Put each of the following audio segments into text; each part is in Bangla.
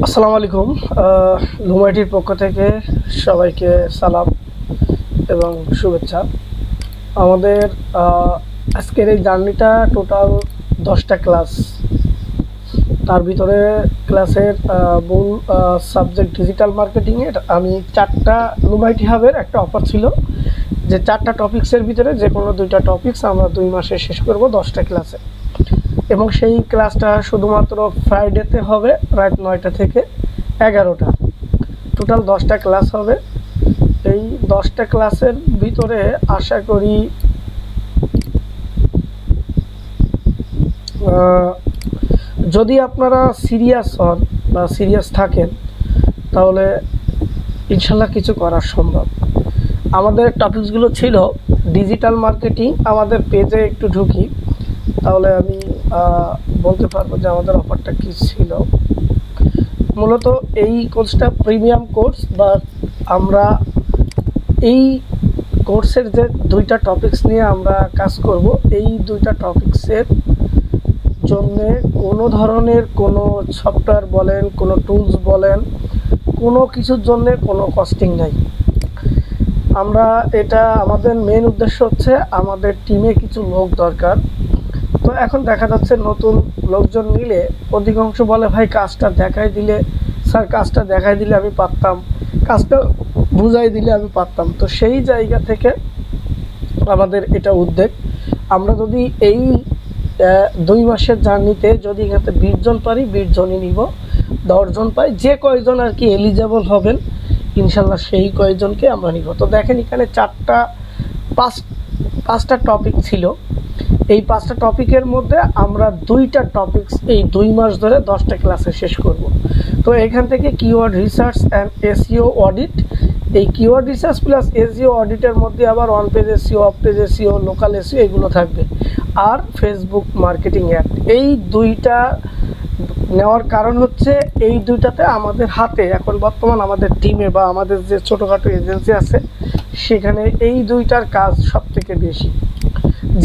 আসসালামু আলাইকুম। লুমাইটির পক্ষ থেকে সবাইকে সালাম এবং শুভেচ্ছা। আমাদের আজকের এই জার্নিটা টোটাল 10টা ক্লাস। তার ভিতরে ক্লাসের মূল সাবজেক্ট ডিজিটাল মার্কেটিংয়ের আমি 4টা লুমাইটি হাবের একটা অফার ছিল যে 4টা টপিক্সের ভিতরে যে কোনো 2টা টপিক্স আমরা 2 মাসে শেষ করব 10টা ক্লাসে, এবং সেই ক্লাসটা শুধুমাত্র ফ্রাইডেতে হবে রাত 9টা থেকে 11টা। টোটাল 10টা ক্লাস হবে। এই 10টা ক্লাসের ভিতরে আশা করি যদি আপনারা সিরিয়াস হন বা সিরিয়াস থাকেন তাহলে ইনশাল্লাহ কিছু করা সম্ভব। আমাদের টপিকসগুলো ছিল ডিজিটাল মার্কেটিং। আমাদের পেজে একটু ঢুকি তাহলে আমি বলতে পারবো যে আমাদের অফারটা কী ছিল। মূলত এই কোর্সটা প্রিমিয়াম কোর্স, বা আমরা এই কোর্সের যে 2টা টপিক্স নিয়ে আমরা কাজ করব, এই 2টা টপিক্সের জন্যে কোনো ধরনের কোনো সফটওয়্যার বলেন, কোনো টুলস বলেন, কোনো কিছুর জন্যে কোনো কস্টিং নাই। আমরা এটা আমাদের মেন উদ্দেশ্য হচ্ছে আমাদের টিমে কিছু লোক দরকার। তো এখন দেখা যাচ্ছে নতুন লোকজন নিলে অধিকাংশ বলে ভাই কাজটা দেখাই দিলে, স্যার কাজটা দেখাই দিলে আমি পারতাম, কাজটা বুঝাই দিলে আমি পারতাম। তো সেই জায়গা থেকে আমাদের এটা উদ্যোগ, আমরা যদি এই 2 মাসের জার্নিতে যদি এখানে 20 জন পারি 20 জনই নিব, 10 জন পাই, যে কয়জন আর কি এলিজেবল হবেন ইনশাল্লাহ সেই কয়জনকে আমরা নিব। তো দেখেন এখানে 5টা টপিক ছিল। এই 5টা টপিকের মধ্যে আমরা 2টা টপিক্স এই 2 মাস ধরে 10টা ক্লাসে শেষ করব। তো এখান থেকে keyword research and SEO audit, এই কিওয়ার্ড রিসার্চ প্লাস এসইও অডিটের মধ্যে আবার on page SEO, of page SEO, local SEO এগুলো থাকবে, আর ফেসবুক মার্কেটিং অ্যাড। এই 2টা নেওয়ার কারণ হচ্ছে এই 2টাতে আমাদের হাতে এখন বর্তমান আমাদের টিমে বা আমাদের যে ছোটোখাটো এজেন্সি আছে সেখানে এই 2টার কাজ সবথেকে বেশি,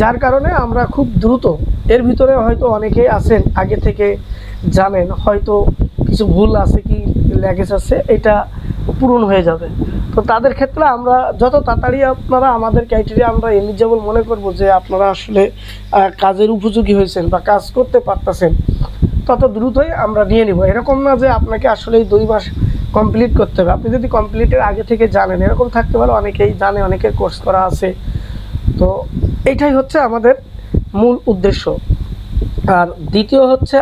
যার কারণে আমরা খুব দ্রুত, এর ভিতরে হয়তো অনেকেই আছেন আগে থেকে জানেন, হয়তো কিছু ভুল আছে কি ল্যাগেজ আছে, এটা পূরণ হয়ে যাবে। তো তাদের ক্ষেত্রে আমরা যত তাড়াতাড়ি আপনারা আমাদের ক্রাইটেরিয়া আমরা এলিজেবল মনে করব যে আপনারা আসলে কাজের উপযোগী হয়েছেন বা কাজ করতে পারতেছেন, তত দ্রুতই আমরা নিয়ে নিব। এরকম না যে আপনাকে আসলে এই 2 মাস কমপ্লিট করতে হবে। আপনি যদি কমপ্লিটের আগে থেকে জানেন, এরকম থাকতে পারে, অনেকেই জানে, অনেকের কোর্স করা আছে। তো এইটাই হচ্ছে আমাদের মূল উদ্দেশ্য। আর দ্বিতীয় হচ্ছে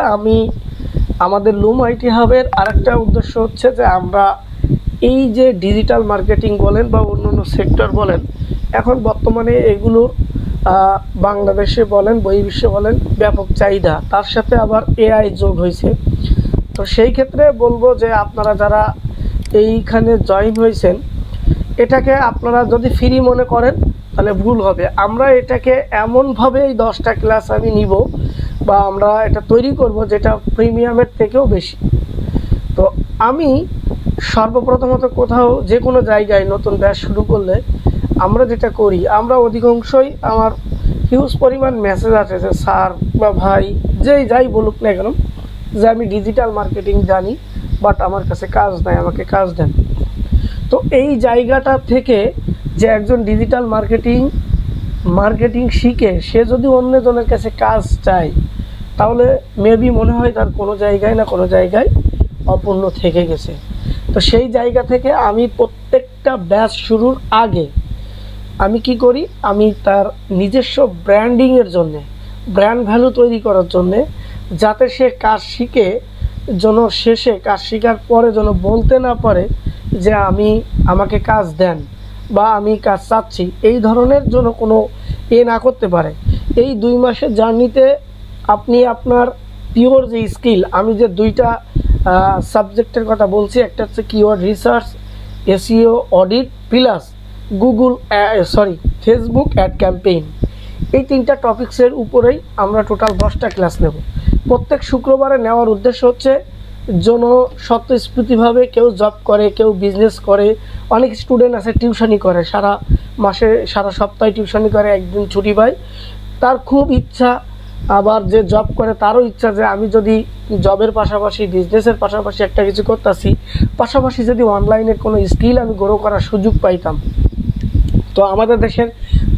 আমাদের লুমাইটি হাবের আরেকটা উদ্দেশ্য হচ্ছে যে আমরা এই যে ডিজিটাল মার্কেটিং বলেন বা অন্য অন্য সেক্টর বলেন, এখন বর্তমানে এগুলোর বাংলাদেশে বলেন বহির্বিশ্বে বলেন ব্যাপক চাহিদা, তার সাথে আবার এআই যোগ হয়েছে। তো সেই ক্ষেত্রে বলবো যে আপনারা যারা এইখানে জয়েন হয়েছেন, এটাকে আপনারা যদি ফ্রি মনে করেন তাহলে ভুল হবে। আমরা এটাকে এমনভাবে এই 10টা ক্লাস আমি নিব বা আমরা এটা তৈরি করব যেটা প্রিমিয়ামের থেকেও বেশি। তো আমি সর্বপ্রথমত কোথাও যে কোনো জায়গায় নতুন ব্যাচ শুরু করলে আমরা যেটা করি, আমরা অধিকাংশই আমার হিউজ পরিমাণ মেসেজ আছে যে স্যার বা ভাই যেই যাই বলুক না কেন যে আমি ডিজিটাল মার্কেটিং জানি বাট আমার কাছে কাজ নাই, আমাকে কাজ দেন। তো এই জায়গাটা থেকে যে একজন ডিজিটাল মার্কেটিং শিখে সে যদি অন্যজনের কাছে কাজ চায়, তাহলে মেবি মনে হয় তার কোনো জায়গায় না কোনো জায়গায় অপূর্ণ থেকে গেছে। তো সেই জায়গা থেকে আমি প্রত্যেকটা ব্যাচ শুরুর আগে আমি কি করি, আমি তার নিজস্ব ব্র্যান্ডিংয়ের জন্যে, ব্র্যান্ড ভ্যালু তৈরি করার জন্যে, যাতে সে কাজ শিখে যেন শেষে কাজ শেখার পরে যেন বলতে না পারে যে আমাকে কাজ দেন বা আমি কাজ চাচ্ছি, এই ধরনের জন্য কোনো না করতে পারে। এই 2 মাসের জার্নিতে আপনি আপনার পিওর যে স্কিল, আমি যে 2টা সাবজেক্টের কথা বলছি, একটা হচ্ছে keyword research SEO audit plus Facebook ad campaign, এই 3টা টপিক্সের উপরেই আমরা টোটাল 10টা ক্লাস নেব। প্রত্যেক শুক্রবারে নেওয়ার উদ্দেশ্য হচ্ছে যেন স্বতঃস্ফূর্তভাবে কেউ জব করে, কেউ বিজনেস করে, অনেক স্টুডেন্ট আছে টিউশনি করে, সারা মাসে সারা সপ্তাহে টিউশনি করে, একদিন ছুটি পায়, তার খুব ইচ্ছা আবার যে জব করে তারও ইচ্ছা যে আমি যদি জবের পাশাপাশি বিজনেসের পাশাপাশি একটা কিছু করতেছি, পাশাপাশি যদি অনলাইনের কোনো স্কিল আমি গ্রো করার সুযোগ পাইতাম। তো আমাদের দেশের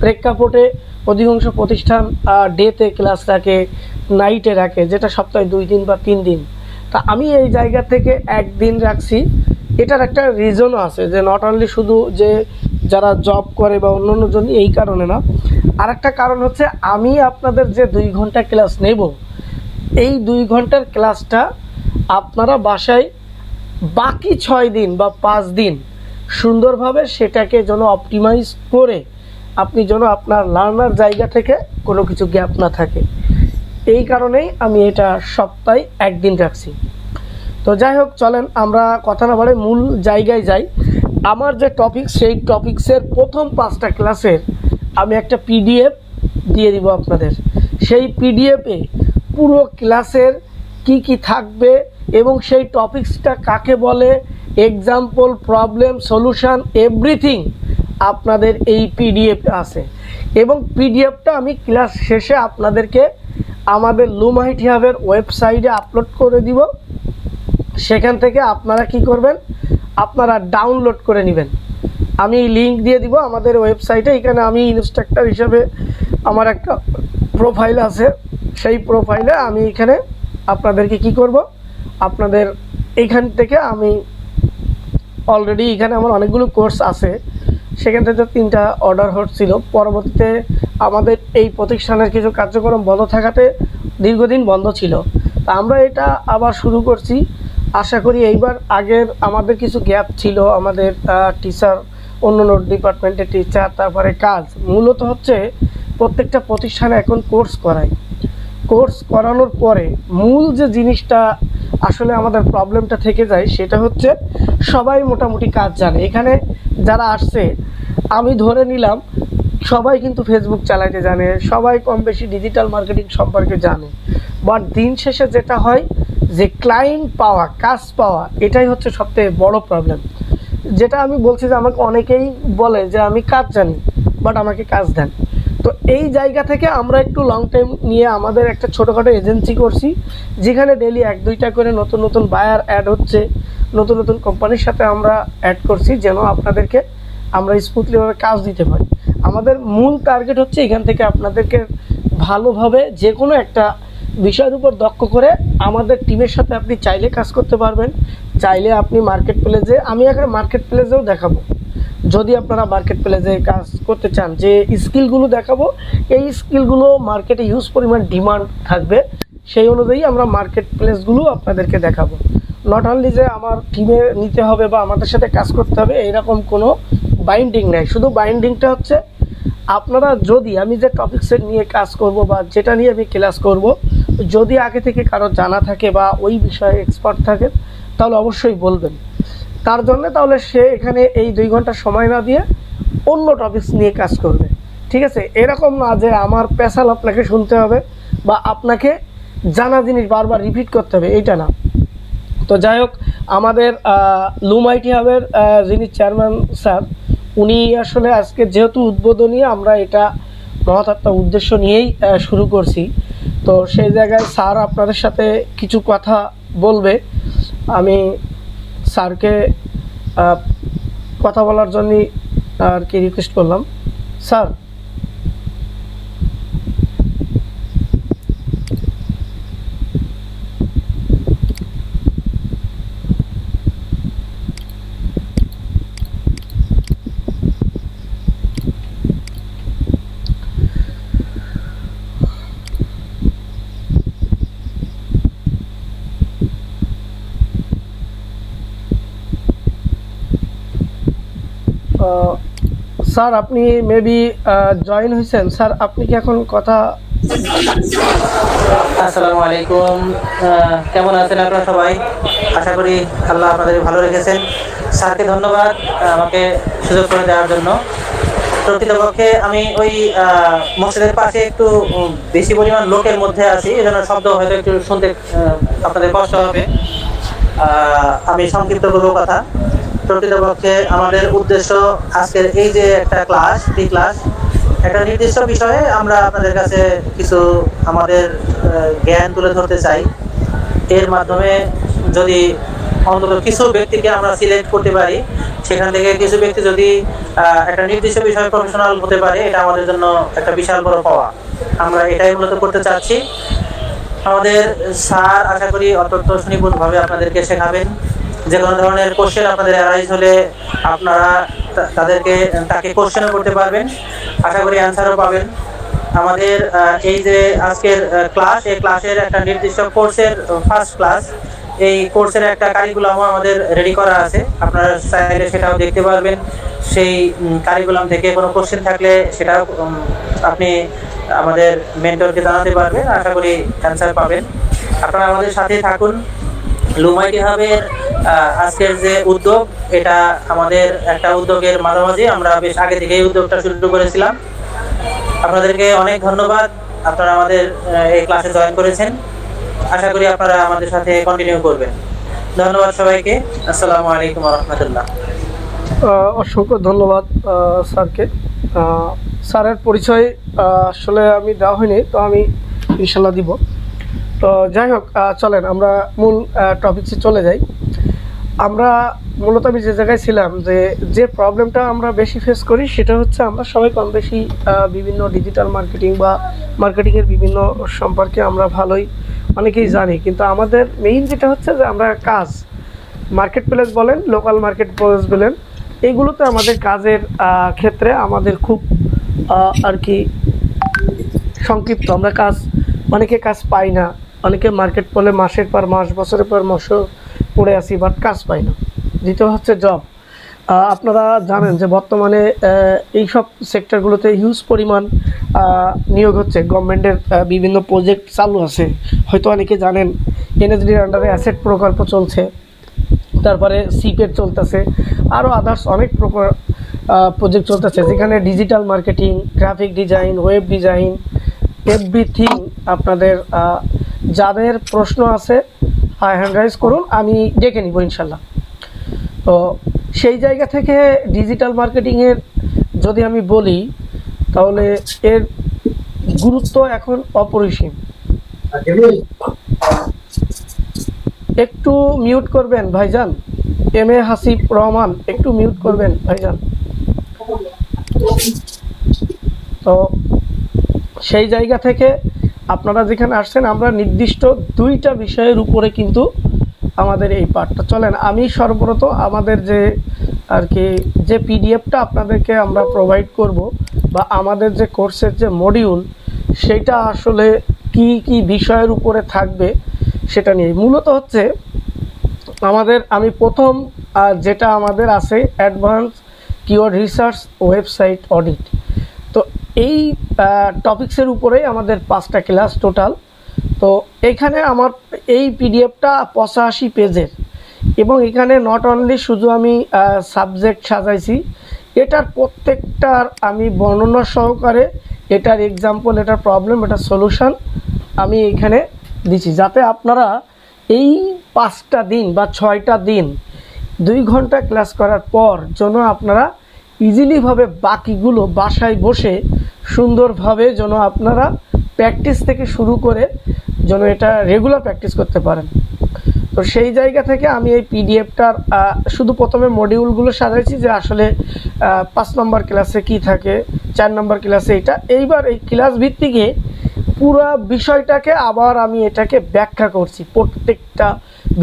প্রেক্ষাপটে অধিকাংশ প্রতিষ্ঠান ডেতে ক্লাস রাখে, নাইটে রাখে, যেটা সপ্তাহে 2 দিন বা 3 দিন। তা আমি এই জায়গা থেকে একদিন রাখছি। এটার একটা রিজনও আছে যে নট অনলি শুধু যে যারা জব করে বা অন্য জন এই কারণে না, আর একটা কারণ হচ্ছে আমি আপনাদের যে 2 ঘন্টা ক্লাস নেব, এই 2 ঘন্টার ক্লাসটা আপনারা বাসায় বাকি 6 দিন বা 5 দিন সুন্দরভাবে সেটাকে যেন অপটিমাইজ করে আপনি যেন আপনার লার্নার জায়গা থেকে কোনো কিছু গ্যাপ না থাকে, এই কারণেই আমি এটা সপ্তাহে একদিন রাখছি। তো যাই হোক, চলেন আমরা কথা না বলে মূল জায়গায় যাই। আমার যে টপিক, সেই টপিক্সের প্রথম 5টা ক্লাসের আমি একটা পিডিএফ দিয়ে দিব আপনাদের। সেই পিডিএফে পুরো ক্লাসের কি কি থাকবে এবং সেই টপিক্সটা কাকে বলে, এক্সাম্পল, প্রবলেম, সলিউশন, এভরিথিং আপনাদের এই পিডিএফ আছে। এবং পিডিএফটা আমি ক্লাস শেষে আপনাদেরকে আমাদের লুমাইটি হাবের ওয়েবসাইটে আপলোড করে দিব। সেখান থেকে আপনারা কি করবেন, আপনারা ডাউনলোড করে নেবেন। আমি লিংক দিয়ে দিব আমাদের ওয়েবসাইটে। এখানে আমি ইনস্ট্রাক্টর হিসেবে আমার একটা প্রোফাইল আছে, সেই প্রোফাইলে আমি এখানে আপনাদেরকে কি করব, আপনাদের এইখান থেকে আমি অলরেডি এখানে আমার অনেকগুলো কোর্স আছে, সেখান থেকে 3টা অর্ডার হচ্ছিল। পরবর্তীতে আমাদের এই প্রতিষ্ঠানের কিছু কার্যক্রম বন্ধ থাকাতে দীর্ঘদিন বন্ধ ছিল, তা আমরা এটা আবার শুরু করছি। আশা করি এইবার, আগের আমাদের কিছু গ্যাপ ছিল, আমাদের টিচার, অন্য ডিপার্টমেন্টের টিচার, তারপরে কাজ মূলত হচ্ছে প্রত্যেকটা প্রতিষ্ঠানে এখন কোর্স করায়। কোর্স করানোর পরে মূল যে জিনিসটা আসলে আমাদের প্রবলেমটা থেকে যায় সেটা হচ্ছে সবাই মোটামুটি কাজ জানে। এখানে যারা আসছে আমি ধরে নিলাম সবাই কিন্তু ফেসবুক চালাইতে জানে, সবাই কম বেশি ডিজিটাল মার্কেটিং সম্পর্কে জানে, বাট দিন শেষে যেটা হয় যে ক্লায়েন্ট পাওয়া, কাজ পাওয়া, এটাই হচ্ছে সবথেকে বড় প্রবলেম। যেটা আমি বলছি যে আমাকে অনেকেই বলে যে আমি কাজ জানি বাট আমাকে কাজ দেন। তো এই জায়গা থেকে আমরা একটু লং টাইম নিয়ে আমাদের একটা ছোটোখাটো এজেন্সি করছি, যেখানে ডেলি 1-2টা করে নতুন নতুন বায়ার অ্যাড হচ্ছে, নতুন নতুন কোম্পানির সাথে আমরা অ্যাড করছি যেন আপনাদেরকে আমরা স্মুথলিভাবে কাজ দিতে পারি। আমাদের মূল টার্গেট হচ্ছে এখান থেকে আপনাদেরকে ভালোভাবে যে কোনো একটা বিষয়ের উপর দক্ষ করে আমাদের টিমের সাথে আপনি চাইলে কাজ করতে পারবেন। চাইলে আপনি মার্কেট প্লেসে, আমি এখন মার্কেট প্লেসেও দেখাবো, যদি আপনারা মার্কেট প্লেসে কাজ করতে চান যে স্কিলগুলো দেখাবো, এই স্কিলগুলো মার্কেটে ইউজ পরিমাণ ডিমান্ড থাকবে, সেই অনুযায়ী আমরা মার্কেট প্লেসগুলো আপনাদেরকে দেখাবো। নট অনলি যে আমার টিমে নিতে হবে বা আমাদের সাথে কাজ করতে হবে, এইরকম কোনো বাইন্ডিং নেই। শুধু বাইন্ডিংটা হচ্ছে আপনারা যদি, আমি যে টপিক্সে নিয়ে কাজ করব বা যেটা নিয়ে আমি ক্লাস করব, যদি আগে থেকে কারো জানা থাকে বা ওই বিষয়ে এক্সপার্ট থাকে তাহলে অবশ্যই বলবেন। তার জন্য তাহলে সে এখানে এই 2 ঘন্টা সময় না দিয়ে অন্য টপিকস নিয়ে কাজ করবে, ঠিক আছে? এরকম না যে আমার পেশাল আপনাকে শুনতে হবে বা আপনাকে জানা জিনিস বারবার রিপিট করতে হবে, এইটা না। তো যাই হোক, আমাদের লুমাইটি হাবের যিনি চেয়ারম্যান স্যার, উনি আসলে আজকে যেহেতু উদ্বোধনী, আমরা এটা মহৎ একটা উদ্দেশ্য নিয়েই শুরু করছি। তো সেই জায়গায় স্যার আপনাদের সাথে কিছু কথা বলবে। আমি স্যারকে কথা বলার জন্য আর কি রিকোয়েস্ট করলাম। স্যার, স্যার আপনি মেবি জয়েন হয়েছেন। স্যার আপনি কি এখন কথা? আসসালামু আলাইকুম, কেমন আছেন আপনারা সবাই? আশা করি আল্লাহ আপনাদের ভালো রেখেছেন। স্যারকে ধন্যবাদ আমাকে সুযোগ করে দেওয়ার জন্য। প্রকৃতপক্ষে আমি ওই মসজিদের পাশে একটু বেশি পরিমাণ লোকের মধ্যে আছি, এজন্য শব্দ হয়তো একটু শুনতে আপনাদের কষ্ট হবে। আমি সংক্ষিপ্ত করবো কথা। প্রকৃতপক্ষে আমাদের উদ্দেশ্য আজকের এই যে একটা ক্লাস, ফ্রি ক্লাস, একটা নির্দিষ্ট বিষয়ে আমরা আপনাদের কাছে কিছু আমাদের জ্ঞান তুলে ধরতে চাই। এর মাধ্যমে যদি অন্তত কিছু ব্যক্তিকে আমরা সিলেক্ট করতে পারি, সেখান থেকে কিছু ব্যক্তি যদি একটা নির্দিষ্ট বিষয়ে প্রফেশনাল হতে পারে, এটা আমাদের জন্য একটা বিশাল বড় পাওয়া। আমরা এটাই মূলত করতে চাচ্ছি। আমাদের স্যার আশা করি অত্যন্ত সুনিপুণভাবে আপনাদেরকে শেখাবেন। যে কোনো ধরনের কোশ্চেন আপনাদের অ্যারাইজ হলে আপনারা তাকে কোশ্চেনও করতে পারবেন, আশা করি অ্যান্সারও পাবেন। আমাদের এই যে আজকের ক্লাস, এই ক্লাসের একটা নির্দিষ্ট কোর্সের ফার্স্ট ক্লাস, এই কোর্সের একটা কারিকুলামও আমাদের রেডি করা আছে, আপনারা চাইলে সেটাও দেখতে পারবেন। সেই কারিকুলাম থেকে কোনো কোশ্চেন থাকলে সেটাও আপনি আমাদের মেন্টরকে জানাতে পারবেন, আশা করি অ্যান্সার পাবেন। আপনারা আমাদের সাথে থাকুন। লুমাইটি হাবের আজকের যে উদ্যোগ, এটা আমাদের একটা উদ্যোগের মাঝামাঝি, আমরা বেশ আগে থেকে এই উদ্যোগটা শুরু করেছিলাম। আপনাদেরকে অনেক ধন্যবাদ, আপনারা আমাদের এই ক্লাসে জয়েন করেছেন। আশা করি আপনারা আমাদের সাথে কন্টিনিউ করবেন। ধন্যবাদ সবাইকে। আসসালামু আলাইকুম ওয়া রাহমাতুল্লাহ। অসংখ্য ধন্যবাদ স্যারকে। স্যারের পরিচয় আসলে আমি দেওয়া হয়নি, তো আমি ইনশাল্লাহ দিব। তো যাই হোক, চলেন আমরা মূল টপিকসে চলে যাই। আমরা মূলত আমি যে জায়গায় ছিলাম, যে প্রবলেমটা আমরা বেশি ফেস করি সেটা হচ্ছে আমরা সবাই কম বেশি বিভিন্ন ডিজিটাল মার্কেটিং বা মার্কেটিংয়ের বিভিন্ন সম্পর্কে আমরা ভালোই অনেকেই জানি, কিন্তু আমাদের মেইন যেটা হচ্ছে যে আমরা কাজ, মার্কেট প্লেস বলেন, লোকাল মার্কেট প্লেস বলেন, এইগুলোতে আমাদের কাজের ক্ষেত্রে আমাদের খুব আর কি সংক্ষিপ্ত। আমরা অনেকে কাজ পাই না, অনেকে মার্কেট বলে মাসের পর মাস, বছরের পর বছর পড়ে আসি, বাট কাজ পাই না। দ্বিতীয় হচ্ছে জব। আপনারা জানেন যে বর্তমানে এইসব সেক্টরগুলোতে হিউজ পরিমাণ নিয়োগ হচ্ছে। গভর্নমেন্টের বিভিন্ন প্রজেক্ট চালু আছে, হয়তো অনেকে জানেন। এনএসডির আন্ডারে অ্যাসেট প্রকল্প চলছে, তারপরে সিপেট চলতেছে, আরও আদার্স অনেক প্রজেক্ট চলতেছে, যেখানে digital marketing, graphic design, web design, everything. আপনাদের যাদের প্রশ্ন আছে হ্যান্ড রাইজ করুন, আমি ডেকে নিব ইনশাল্লাহ। তো সেই জায়গা থেকে ডিজিটাল মার্কেটিংয়ের যদি আমি বলি, তাহলে এর গুরুত্ব এখন অপরিসীম। একটু মিউট করবেন ভাইজান, এম.এ. হাসিব রহমান, একটু মিউট করবেন ভাইজান। তো সেই জায়গা থেকে আপনারা যেখানে আসছেন, আমরা নির্দিষ্ট 2টা বিষয়ের উপরে কিন্তু আমাদের এই পার্টটা চলেন। আমি সর্বপ্রথম আমাদের যে পিডিএফটা আপনাদেরকে আমরা প্রোভাইড করব, বা আমাদের যে কোর্সের যে মডিউল, সেটা আসলে কি বিষয়ের উপরে থাকবে সেটা নিয়ে মূলত হচ্ছে আমি প্রথম যেটা আমাদের আছে advance keyword research website audit. তো এই টপিক্সের উপরেই আমাদের 5টা ক্লাস টোটাল। তো এখানে আমার এই পিডিএফটা 85 পেজের, এবং এখানে নট অনলি শুধু আমি সাবজেক্ট সাজাইছি, এটার প্রত্যেকটার আমি বর্ণনা সহকারে এটার এক্সাম্পল, এটার প্রবলেম, এটার সলিউশন আমি এখানে দিচ্ছি, যাতে আপনারা এই 5টা দিন বা 6টা দিন 2 ঘন্টা ক্লাস করার পর যেন আপনারা ইজিলিভাবে বাকিগুলো বাসায় বসে সুন্দরভাবে যেন আপনারা প্র্যাকটিস থেকে শুরু করে যেন এটা রেগুলার প্র্যাকটিস করতে পারেন। তো সেই জায়গা থেকে আমি এই পিডিএফটার শুধু প্রথমে মডিউলগুলো সাজাইছি, যে আসলে 5 নম্বর ক্লাসে কি থাকে, 4 নম্বর ক্লাসে এটা। এইবার এই ক্লাস ভিত্তিকে পুরো বিষয়টাকে আবার আমি এটাকে ব্যাখ্যা করছি, প্রত্যেকটা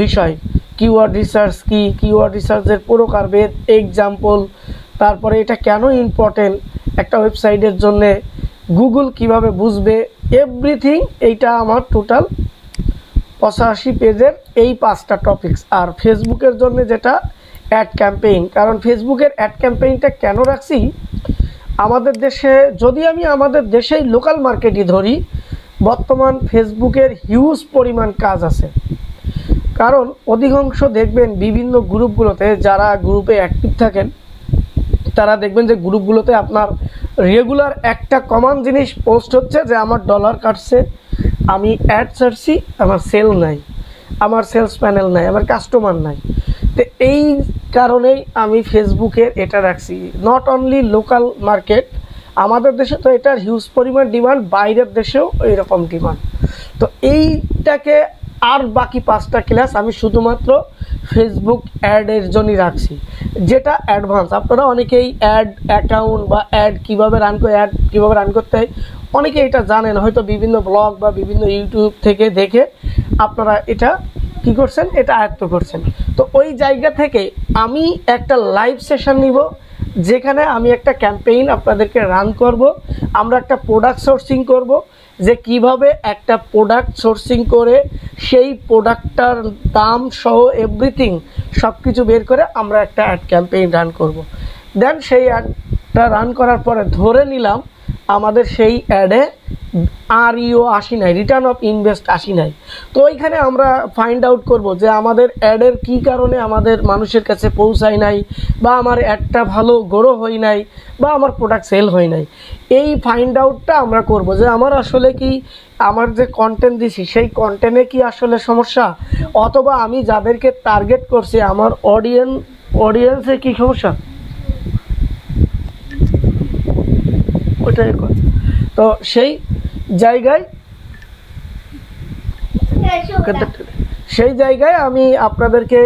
বিষয়। কিওয়ার্ড রিসার্চ কি, কিওয়ার্ড রিসার্চের প্রকারভেদ, এক্সাম্পল, তারপরে এটা কেন ইম্পর্টেন্ট একটা ওয়েবসাইটের জন্যে, গুগল কিভাবে বুঝবে, এভরিথিং। এইটা আমার টোটাল 85 পেজের এই 5টা টপিকস। আর ফেসবুকের জন্য যেটা অ্যাড ক্যাম্পেইন, কারণ ফেসবুকের অ্যাড ক্যাম্পেইনটা কেন রাখছি, আমাদের দেশে যদি আমি আমাদের দেশেই লোকাল মার্কেটই ধরি, বর্তমান ফেসবুকের হিউজ পরিমাণ কাজ আছে। কারণ অধিকাংশ দেখবেন বিভিন্ন গ্রুপগুলোতে, যারা গ্রুপে অ্যাক্টিভ থাকেন তারা দেখবেন যে গ্রুপগুলোতে আপনার রেগুলার একটা কমন জিনিস পোস্ট হচ্ছে যে আমার ডলার কাটছে, আমি অ্যাড ছাড়ছি, আমার সেল নাই, আমার সেলস প্যানেল নাই, আমার কাস্টমার নাই। তো এই কারণেই আমি ফেসবুকের এটা রাখছি। নট অনলি লোকাল মার্কেট, আমাদের দেশে তো এটার হিউজ পরিমাণ ডিমান্ড, বাইরের দেশেও এইরকম ডিমান্ড। তো এইটাকে আর বাকি 5টা ক্লাস আমি শুধুমাত্র ফেসবুক অ্যাডের জন্যই রাখছি, যেটা অ্যাডভান্স। আপনারা অনেকেই অ্যাড অ্যাকাউন্ট বা অ্যাড কীভাবে রান করতে হয় অনেকে এটা জানেন, হয়তো বিভিন্ন ব্লগ বা বিভিন্ন ইউটিউব থেকে দেখে আপনারা এটা কি করছেন, এটা আয়ত্ত করছেন। তো ওই জায়গা থেকে আমি একটা লাইভ সেশন নিব, যেখানে আমি একটা ক্যাম্পেইন আপনাদেরকে রান করব। আমরা একটা প্রোডাক্ট সোর্সিং করব, যে কিভাবে একটা প্রোডাক্ট সোর্সিং করে সেই প্রোডাক্টটার দাম সহ এভরিথিং সব কিছু বের করে আমরা একটা অ্যাড ক্যাম্পেইন রান করব। দেন সেই অ্যাডটা রান করার পরে ধরে নিলাম আমাদের সেই অ্যাডে REO আসি নাই, রিটার্ন অফ ইনভেস্ট আসি নাই। তো ওইখানে আমরা ফাইন্ড আউট করব যে আমাদের অ্যাডের কী কারণে আমাদের মানুষের কাছে পৌঁছায় নাই, বা আমার অ্যাডটা ভালো গ্রো হয় নাই, বা আমার প্রোডাক্ট সেল হয় নাই। এই ফাইন্ড আউটটা আমরা করব যে আমার আসলে কি আমার যে কন্টেন্ট দিছি সেই কন্টেন্টে কি আসলে সমস্যা, অথবা আমি যাদেরকে টার্গেট করছি আমার অডিয়েন্সে কি সমস্যা, ওইটাই। তো সেই জায়গায় আমি আপনাদেরকে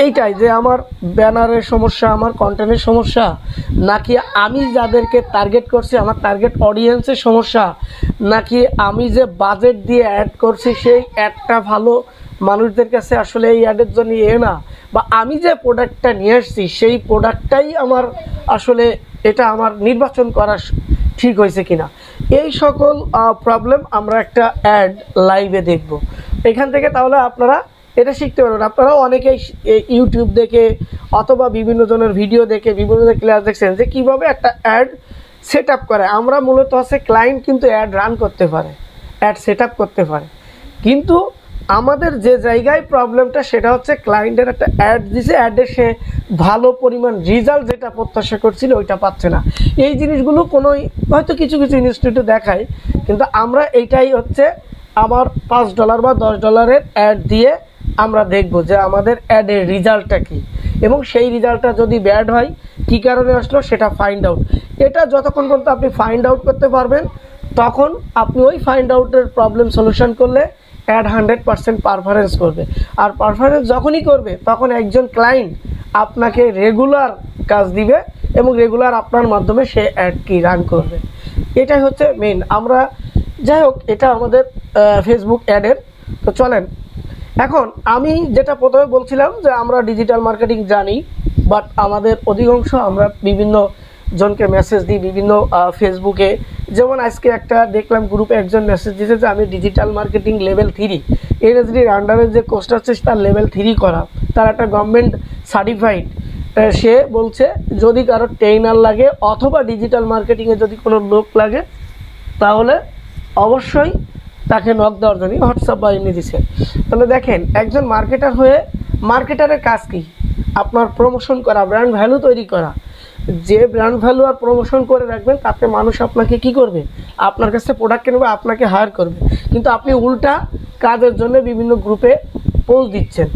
এইটাই যে আমার ব্যানারের সমস্যা, আমার কন্টেন্টের সমস্যা, নাকি আমি যাদেরকে টার্গেট করছি আমার টার্গেট অডিয়েন্সের সমস্যা, নাকি আমি যে বাজেট দিয়ে অ্যাড করছি সেই অ্যাডটা ভালো মানুষদের কাছে আসলে এই অ্যাডের জন্য না, বা আমি যে প্রোডাক্টটা নিয়ে আসছি সেই প্রোডাক্টটাই আমার আসলে এটা আমার নির্বাচন করা ঠিক হয়েছে কিনা, এই সকল প্রবলেম আমরা একটা অ্যাড লাইভে দেখব এখান থেকে। তাহলে আপনারা এটা শিখতে পারবেন। আপনারাও অনেকেই ইউটিউব দেখে অথবা বিভিন্ন জনের ভিডিও দেখে বিভিন্ন ক্লাস দেখছেন যে কীভাবে একটা অ্যাড সেট আপ করে। আমরা মূলত হচ্ছে ক্লায়েন্ট কিন্তু অ্যাড রান করতে পারে, অ্যাড সেট আপ করতে পারে, কিন্তু আমাদের যে জায়গায় প্রবলেমটা সেটা হচ্ছে ক্লায়েন্টের একটা অ্যাড দিছে, অ্যাডে সে ভালো পরিমাণ রেজাল্ট যেটা প্রত্যাশা করছিল ওইটা পাচ্ছে না। এই জিনিসগুলো কোনো হয়তো কিছু কিছু ইনস্টিটিউটে দেখায়, কিন্তু আমরা এইটাই হচ্ছে আমার $5 বা $10 অ্যাড দিয়ে আমরা দেখব যে আমাদের অ্যাডের রেজাল্টটা কী, এবং সেই রেজাল্টটা যদি ব্যাড হয় কী কারণে আসলো সেটা ফাইন্ড আউট। এটা যতক্ষণ পর্যন্ত আপনি ফাইন্ড আউট করতে পারবেন তখন আপনি ওই ফাইন্ড আউটের প্রবলেম সলিউশন করলে অ্যাড 100% পারফরমেন্স করবে। আর পারফরমেন্স যখনই করবে তখন একজন ক্লায়েন্ট আপনাকে রেগুলার কাজ দিবে এবং রেগুলার আপনার মাধ্যমে সে অ্যাড কি রান করবে। এটাই হচ্ছে মেন। আমরা যাই হোক, এটা আমাদের ফেসবুক অ্যাডের। তো চলেন, এখন আমি যেটা প্রথমে বলছিলাম যে আমরা ডিজিটাল মার্কেটিং জানি, বাট আমাদের অধিকাংশ আমরা বিভিন্ন জনকে মেসেজ দিই বিভিন্ন ফেসবুকে। যেমন আজকে একটা দেখলাম গ্রুপে একজন মেসেজ দিয়েছে যে আমি ডিজিটাল মার্কেটিং লেভেল 3 NSDর আন্ডারে যে কোর্সটা হচ্ছে তার লেভেল 3 করা, তার একটা গভর্নমেন্ট সার্টিফাইড। সে বলছে যদি কারো ট্রেনার লাগে অথবা ডিজিটাল মার্কেটিংয়ে যদি কোনো লোক লাগে তাহলে অবশ্যই তাকে নক দেওয়ার জন্য হোয়াটসঅ্যাপ বা এমনি দিচ্ছে। তাহলে দেখেন, একজন মার্কেটার হয়ে মার্কেটারের কাজ কি? আপনার প্রমোশন করা, ব্র্যান্ড ভ্যালু তৈরি করা। যে ব্র্যান্ড ভ্যালু আর প্রমোশন করে রাখবেন তাতে মানুষ আপনাকে কি করবে? আপনার কাছে প্রোডাক্ট কিনবে, আপনাকে হায়ার করবে। কিন্তু আপনি উল্টা কাজের জন্য বিভিন্ন গ্রুপে পোস্ট দিচ্ছেন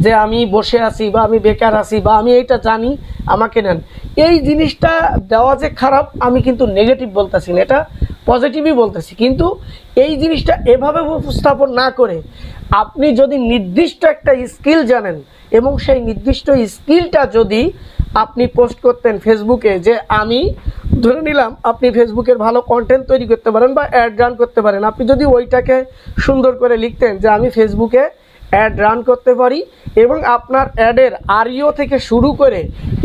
যে আমি বসে আছি, বা আমি বেকার আছি, বা আমি এইটা জানি, আমাকে নেন। এই জিনিসটা দেওয়া যে খারাপ আমি কিন্তু নেগেটিভ বলতেছি না, এটা পজিটিভই বলতেছি। কিন্তু এই জিনিসটা এভাবে উপস্থাপন না করে আপনি যদি নির্দিষ্ট একটা স্কিল জানেন এবং সেই নির্দিষ্ট স্কিলটা যদি আপনি পোস্ট করতেন ফেসবুকে, যে আমি ধরে নিলাম আপনি ফেসবুকের ভালো কন্টেন্ট তৈরি করতে পারেন বা অ্যাড রান করতে পারেন, আপনি যদি ওইটাকে সুন্দর করে লিখতেন যে আমি ফেসবুকে অ্যাড রান করতে পারি এবং আপনার অ্যাডের REO থেকে শুরু করে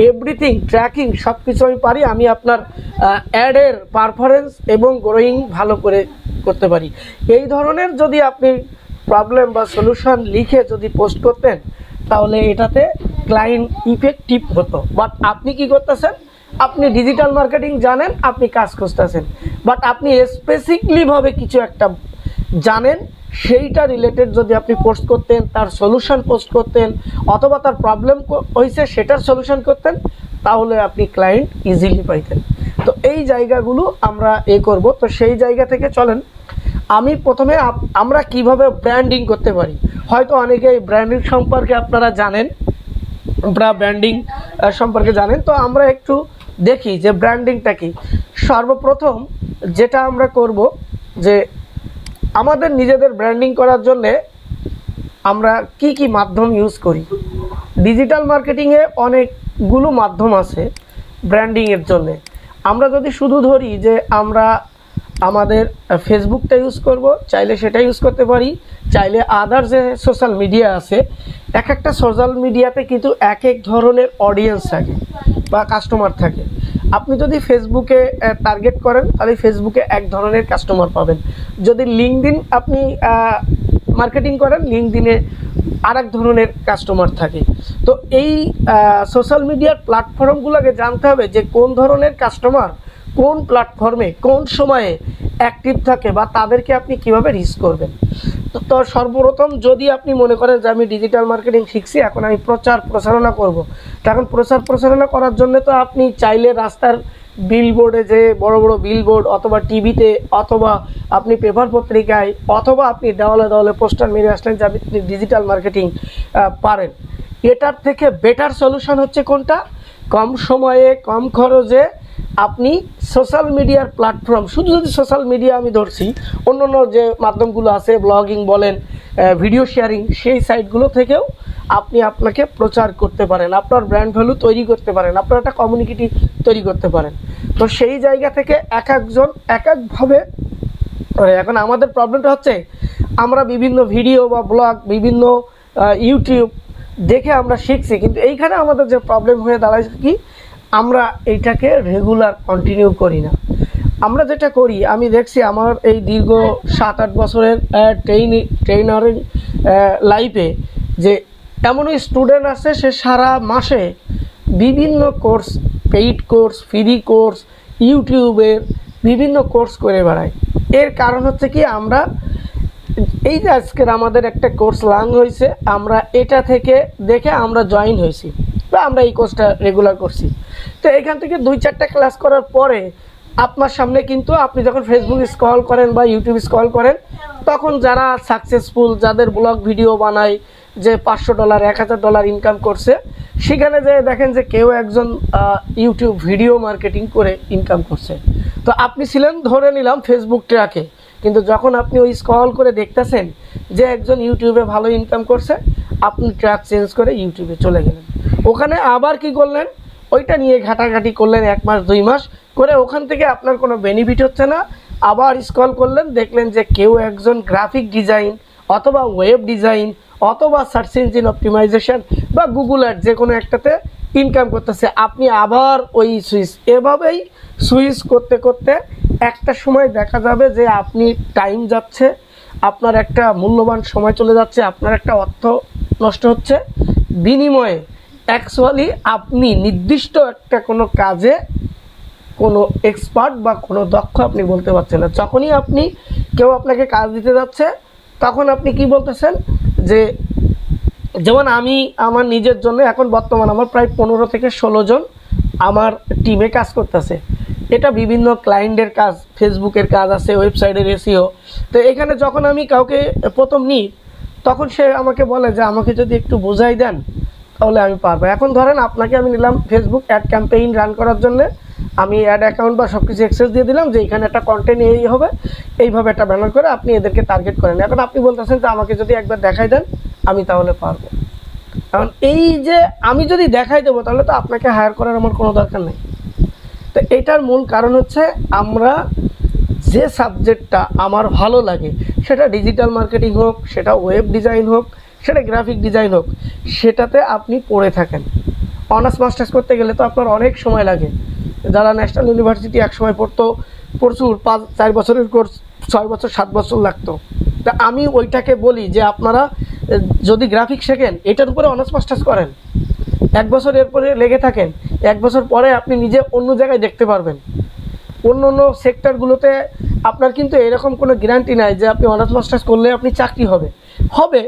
এভরিথিং ট্র্যাকিং সব কিছু আমি পারি, আমি আপনার অ্যাডের পারফরমেন্স এবং গ্রোয়িং ভালো করে করতে পারি, এই ধরনের যদি আপনি প্রবলেম বা সলিউশন লিখে যদি পোস্ট করতেন তাহলে এটাতে ক্লায়েন্ট ইফেক্টিভ হতো। বাট আপনি কি করতেছেন? আপনি ডিজিটাল মার্কেটিং জানেন, আপনি কাজ করতেছেন, বাট আপনি স্পেসিফিকলিভাবে কিছু একটা জানেন, সেইটা রিলেটেড যদি আপনি পোস্ট করতেন, তার সলিউশন পোস্ট করতেন, অথবা তার প্রবলেম হয়েছে সেটার সলিউশন করতেন, তাহলে আপনি ক্লায়েন্ট ইজিলি পাইতেন। তো এই জায়গাগুলো আমরা করব। তো সেই জায়গা থেকে চলেন, আমি প্রথমে আমরা কিভাবে ব্র্যান্ডিং করতে পারি। হয়তো অনেকেই ব্র্যান্ডিং সম্পর্কে আপনারা জানেন, ব্র্যান্ডিং সম্পর্কে জানেন। তো আমরা একটু দেখি যে ব্র্যান্ডিংটা কি। সর্বপ্রথম যেটা আমরা করব যে আমাদের নিজেদের ব্র্যান্ডিং করার জন্য আমরা কি মাধ্যম ইউজ করি। ডিজিটাল মার্কেটিংয়ে অনেকগুলো মাধ্যম আছে ব্র্যান্ডিংয়ের জন্যে। আমরা যদি শুধু ধরি যে আমরা আমাদের ফেসবুকটা ইউজ করব, চাইলে সেটা ইউজ করতে পারি, চাইলে আদার যে সোশ্যাল মিডিয়া আছে, এক একটা সোশ্যাল মিডিয়াতে কিন্তু এক এক ধরনের অডিয়েন্স থাকে বা কাস্টমার থাকে। আপনি যদি ফেসবুকে টার্গেট করেন তাহলে ফেসবুকে এক ধরনের কাস্টমার পাবেন। যদি লিঙ্কডইন আপনি মার্কেটিং করেন, লিঙ্কডইনে আর এক ধরনের কাস্টমার থাকে। তো এই সোশ্যাল মিডিয়ার প্ল্যাটফর্মগুলোকে জানতে হবে যে কোন ধরনের কাস্টমার কোন প্ল্যাটফর্মে কোন সময়ে অ্যাক্টিভ থাকে বা তাদেরকে আপনি কিভাবে রিচ করবেন। তো সর্বপ্রথম যদি আপনি মনে করেন যে আমি ডিজিটাল মার্কেটিং শিখছি, এখন আমি প্রচার প্রচারণা করব, তখন প্রচার প্রচারণা করার জন্য তো আপনি চাইলে রাস্তার বিলবোর্ডে যে বড় বড় বিলবোর্ড, অথবা টিভিতে, অথবা আপনি পেপার পত্রিকায়, অথবা আপনি দেওয়ালে দেওয়ালে পোস্টার মেরে আসলেন যে আপনি ডিজিটাল মার্কেটিং পারেন। এটার থেকে বেটার সলিউশন হচ্ছে কোনটা? কম সময়ে কম খরচে আপনি সোশ্যাল মিডিয়ার প্ল্যাটফর্ম, শুধু যদি সোশ্যাল মিডিয়া আমি ধরছি, অন্য অন্য যে মাধ্যমগুলো আছে, ব্লগিং বলেন, ভিডিও শেয়ারিং, সেই সাইটগুলো থেকেও আপনি আপনাকে প্রচার করতে পারেন, আপনার ব্র্যান্ড ভ্যালু তৈরি করতে পারেন, আপনার একটা কমিউনিটি তৈরি করতে পারেন। তো সেই জায়গা থেকে এক একজন এক একভাবে করে। এখন আমাদের প্রবলেমটা হচ্ছে আমরা বিভিন্ন ভিডিও বা ব্লগ, বিভিন্ন ইউটিউব দেখে আমরা শিখছি, কিন্তু এইখানে আমাদের যে প্রবলেম হয়ে দাঁড়ায় কি, আমরা এইটাকে রেগুলার কন্টিনিউ করি না। আমরা যেটা করি, আমি দেখছি আমার এই দীর্ঘ 7-8 বছরের ট্রেনারের লাইফে যে এমনই স্টুডেন্ট আছে সে সারা মাসে বিভিন্ন course, paid course, free course, ইউটিউবের বিভিন্ন কোর্স করে বেড়ায়। এর কারণ হচ্ছে কি, আমরা এই যে আজকের আমাদের একটা কোর্স লঞ্চ হয়েছে, আমরা এটা থেকে দেখে আমরা জয়েন হয়েছি বা আমরা এই কোর্সটা রেগুলার করছি। তো এখান থেকে 2-4টা ক্লাস করার পরে আপনার সামনে কিন্তু আপনি যখন ফেসবুক স্ক্রল করেন বা ইউটিউব স্ক্রল করেন, তখন যারা সাকসেসফুল, যাদের ব্লগ ভিডিও বানায়, যে $500 $1000 ইনকাম করছে, সেখানে যে দেখেন যে কেউ একজন ইউটিউব ভিডিও মার্কেটিং করে ইনকাম করছে। তো আপনি ছিলেন ধরে নিলাম ফেসবুক ট্র্যাকে, কিন্তু যখন আপনি ওই স্ক্রল করে দেখতেছেন যে একজন ইউটিউবে ভালো ইনকাম করছে, আপনি ট্র্যাক চেঞ্জ করে ইউটিউবে চলে গেলেন। ওখানে আবার কি করলেন, ওইটা নিয়ে ঘাটাঘাটি করলেন 1 মাস 2 মাস করে, ওখান থেকে আপনার কোনো বেনিফিট হচ্ছে না। আবার স্ক্রল করলেন, দেখলেন যে কেউ একজন গ্রাফিক ডিজাইন অথবা ওয়েব ডিজাইন অথবা সার্চ ইঞ্জিন অপটিমাইজেশন বা গুগল অ্যাড, যে কোনো একটাতে ইনকাম করতেছে। আপনি আবার ওই সুইচ, এভাবেই সুইচ করতে করতে একটা সময় দেখা যাবে যে আপনি টাইম যাচ্ছে, আপনার একটা মূল্যবান সময় চলে যাচ্ছে, আপনার একটা অর্থ নষ্ট হচ্ছে, বিনিময়ে অ্যাকচুয়ালি আপনি নির্দিষ্ট একটা কোনো কাজে কোনো এক্সপার্ট বা কোনো দক্ষ আপনি বলতে পারছেন না। যখনই আপনি কেউ আপনাকে কাজ দিতে যাচ্ছে, তখন আপনি কি বলতেছেন যে, যেমন আমি আমার নিজের জন্য এখন বর্তমান আমার প্রায় 15 থেকে 16 জন আমার টিমে কাজ করতেছে। এটা বিভিন্ন ক্লায়েন্টের কাজ, ফেসবুকের কাজ আছে, ওয়েবসাইটের এসইও। তো এখানে যখন আমি কাউকে প্রথম নিই, তখন সে আমাকে বলে যে আমাকে যদি একটু বোঝাই দেন তাহলে আমি পারবো। এখন ধরেন আপনাকে আমি নিলাম ফেসবুক অ্যাড ক্যাম্পেইন রান করার জন্য, আমি অ্যাড অ্যাকাউন্ট বা সব কিছু অ্যাক্সেস দিয়ে দিলাম যে এখানে একটা কন্টেন্ট এই হবে, এইভাবে একটা ব্যানার করে আপনি এদেরকে টার্গেট করেন। এখন আপনি বলতেছেন যে আমাকে যদি একবার দেখাই দেন আমি তাহলে পারবো। কারণ এই যে আমি যদি দেখাই দেবো তাহলে তো আপনাকে হায়ার করার আমার কোনো দরকার নেই। তো এটার মূল কারণ হচ্ছে আমরা যে সাবজেক্টটা আমার ভালো লাগে, সেটা ডিজিটাল মার্কেটিং হোক, সেটা ওয়েব ডিজাইন হোক, সেটা গ্রাফিক ডিজাইন হোক, সেটাতে আপনি পড়ে থাকেন। অনার্স মাস্টার্স করতে গেলে তো আপনার অনেক সময় লাগে। যারা ন্যাশনাল ইউনিভার্সিটি এক সময় পড়তো, প্রচুর 5-4 বছরের কোর্স 6 বছর 7 বছর লাগতো। তা আমি ওইটাকে বলি যে আপনারা যদি গ্রাফিক শেখেন, এটার উপরে অনার্স মাস্টার্স করেন, 1 বছর এরপরে লেগে থাকেন, 1 বছর পরে আপনি নিজে অন্য জায়গায় দেখতে পারবেন। অন্য অন্য সেক্টরগুলোতে আপনার কিন্তু এরকম কোনো গ্যারান্টি নাই যে আপনি অনার্স মাস্টার্স করলে আপনি চাকরি হবে,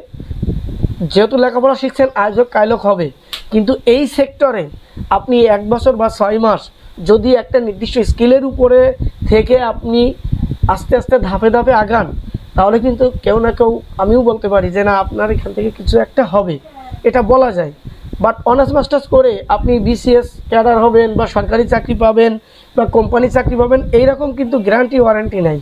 যেহেতু লেখাপড়া শিখছেন আজ হোক কাল হোক হবে। কিন্তু এই সেক্টরে আপনি 1 বছর বা 6 মাস যদি একটা নির্দিষ্ট স্কিলের উপরে থেকে আপনি আস্তে আস্তে ধাপে ধাপে আগান, তাহলে কিন্তু কেউ না কেউ, আমিও বলতে পারি যে না আপনার এখান থেকে কিছু একটা হবে, এটা বলা যায়। বাট অনার্স মাস্টার্স করে আপনি বিসিএস ক্যাডার হবেন বা সরকারি চাকরি পাবেন বা কোম্পানি চাকরি পাবেন, এইরকম কিন্তু গ্যারান্টি ওয়ারেন্টি নাই।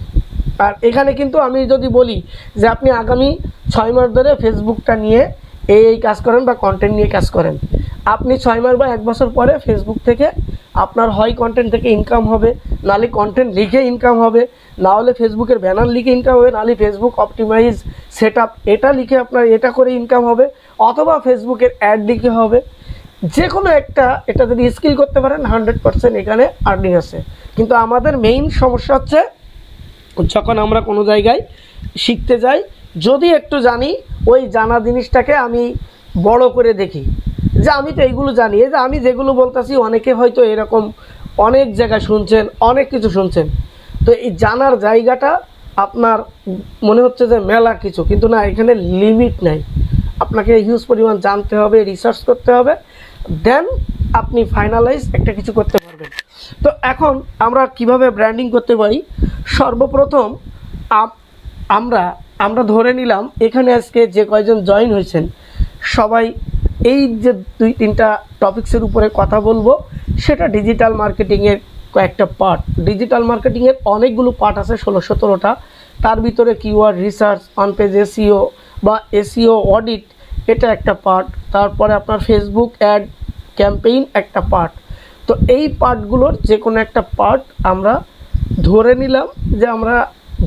আর এখানে কিন্তু আমি যদি বলি যে আপনি আগামী 6 মাস ধরে ফেসবুকটা নিয়ে এই কাজ করেন বা কন্টেন্ট নিয়ে কাজ করেন, আপনি 6 মাস বা 1 বছর পরে ফেসবুক থেকে আপনার হয় কন্টেন্ট থেকে ইনকাম হবে, নাহলে কন্টেন্ট লিখে ইনকাম হবে, না হলে ফেসবুকের ব্যানার লিখে ইনকাম হবে, নাহলে ফেসবুক অপটিমাইজ সেটআপ এটা লিখে আপনার এটা করে ইনকাম হবে, অথবা ফেসবুকের অ্যাড লিখে হবে। যে কোনো একটা, এটা যদি স্কিল করতে পারেন 100% এখানে আর্নিং আছে। কিন্তু আমাদের মেইন সমস্যা হচ্ছে যখন আমরা কোনো জায়গায় শিখতে যাই, যদি একটু জানি ওই জানা জিনিসটাকে আমি বড় করে দেখি যে আমি তো এইগুলো জানি, যে আমি যেগুলো বলতেছি অনেকে হয়তো এরকম অনেক জায়গায় শুনছেন, অনেক কিছু শুনছেন। তো এই জানার জায়গাটা আপনার মনে হচ্ছে যে মেলা কিছু, কিন্তু না, এখানে লিমিট নাই। আপনাকে হিউজ পরিমাণ জানতে হবে, রিসার্চ করতে হবে, দেন আপনি ফাইনালাইজ একটা কিছু করতে পারবেন। তো এখন আমরা কিভাবে ব্র্যান্ডিং করতে পারি, সর্বপ্রথম আমরা ধরে নিলাম এখানে আজকে যে কয়জন জয়েন হয়েছেন সবাই এই যে 2-3টা টপিক্সের উপরে কথা বলবো, সেটা ডিজিটাল মার্কেটিংয়ের কয়েকটা পার্ট। ডিজিটাল মার্কেটিংয়ের অনেকগুলো পার্ট আছে, 16-17টা। তার ভিতরে keyword research, on page SEO বা এসইও অডিট এটা একটা পার্ট, তারপরে আপনার ফেসবুক অ্যাড ক্যাম্পেইন একটা পার্ট। তো এই পার্টগুলোর যে কোনো একটা পার্ট আমরা ধরে নিলাম যে আমরা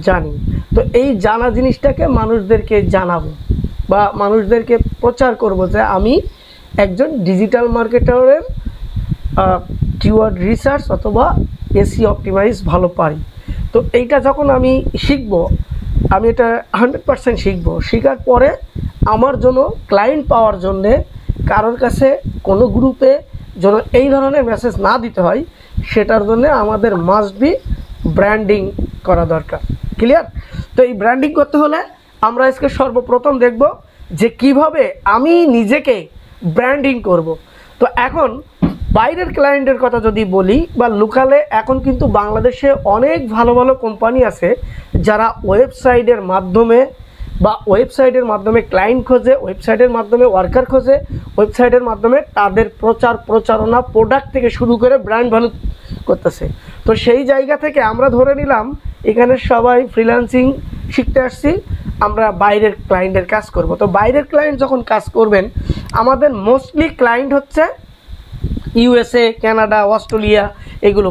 জানি। তো এই জানা জিনিসটাকে মানুষদেরকে জানাবো বা মানুষদেরকে প্রচার করব যে আমি একজন ডিজিটাল মার্কেটারের কিওয়ার্ড রিসার্চ অথবা এসইও অপটিমাইজ ভালো পারি। তো এইটা যখন আমি শিখবো, আমি এটা 100% শিখবো। শেখার পরে আমার জন্য ক্লায়েন্ট পাওয়ার জন্যে কারোর কাছে কোনো গ্রুপে যেন এই ধরনের মেসেজ না দিতে হয়, সেটার জন্য আমাদের মাস্ট বি ব্র্যান্ডিং করা দরকার। ক্লিয়ার? তো এই ব্র্যান্ডিং করতে হলে আমরা আজকে সর্বপ্রথম দেখব যে কিভাবে আমি নিজেকে ব্র্যান্ডিং করব। তো এখন বাইরের ক্লায়েন্টের কথা যদি বলি বা লোকালে, এখন কিন্তু বাংলাদেশে অনেক ভালো ভালো কোম্পানি আছে যারা ওয়েবসাইটের মাধ্যমে ক্লায়েন্ট খোঁজে, ওয়েবসাইটের মাধ্যমে ওয়ার্কার খোঁজে, ওয়েবসাইটের মাধ্যমে তাদের প্রচারণা প্রোডাক্ট থেকে শুরু করে ব্র্যান্ড ভ্যালু করতেছে। তো সেই জায়গা থেকে আমরা ধরে নিলাম এখানে সবাই ফ্রিল্যান্সিং শিখতে আসছি, আমরা বাইরের ক্লায়েন্টের কাজ করব। তো বাইরের ক্লায়েন্ট যখন কাজ করবেন, আমাদের মোস্টলি ক্লায়েন্ট হচ্ছে ইউএসএ, কানাডা, অস্ট্রেলিয়া, এগুলো।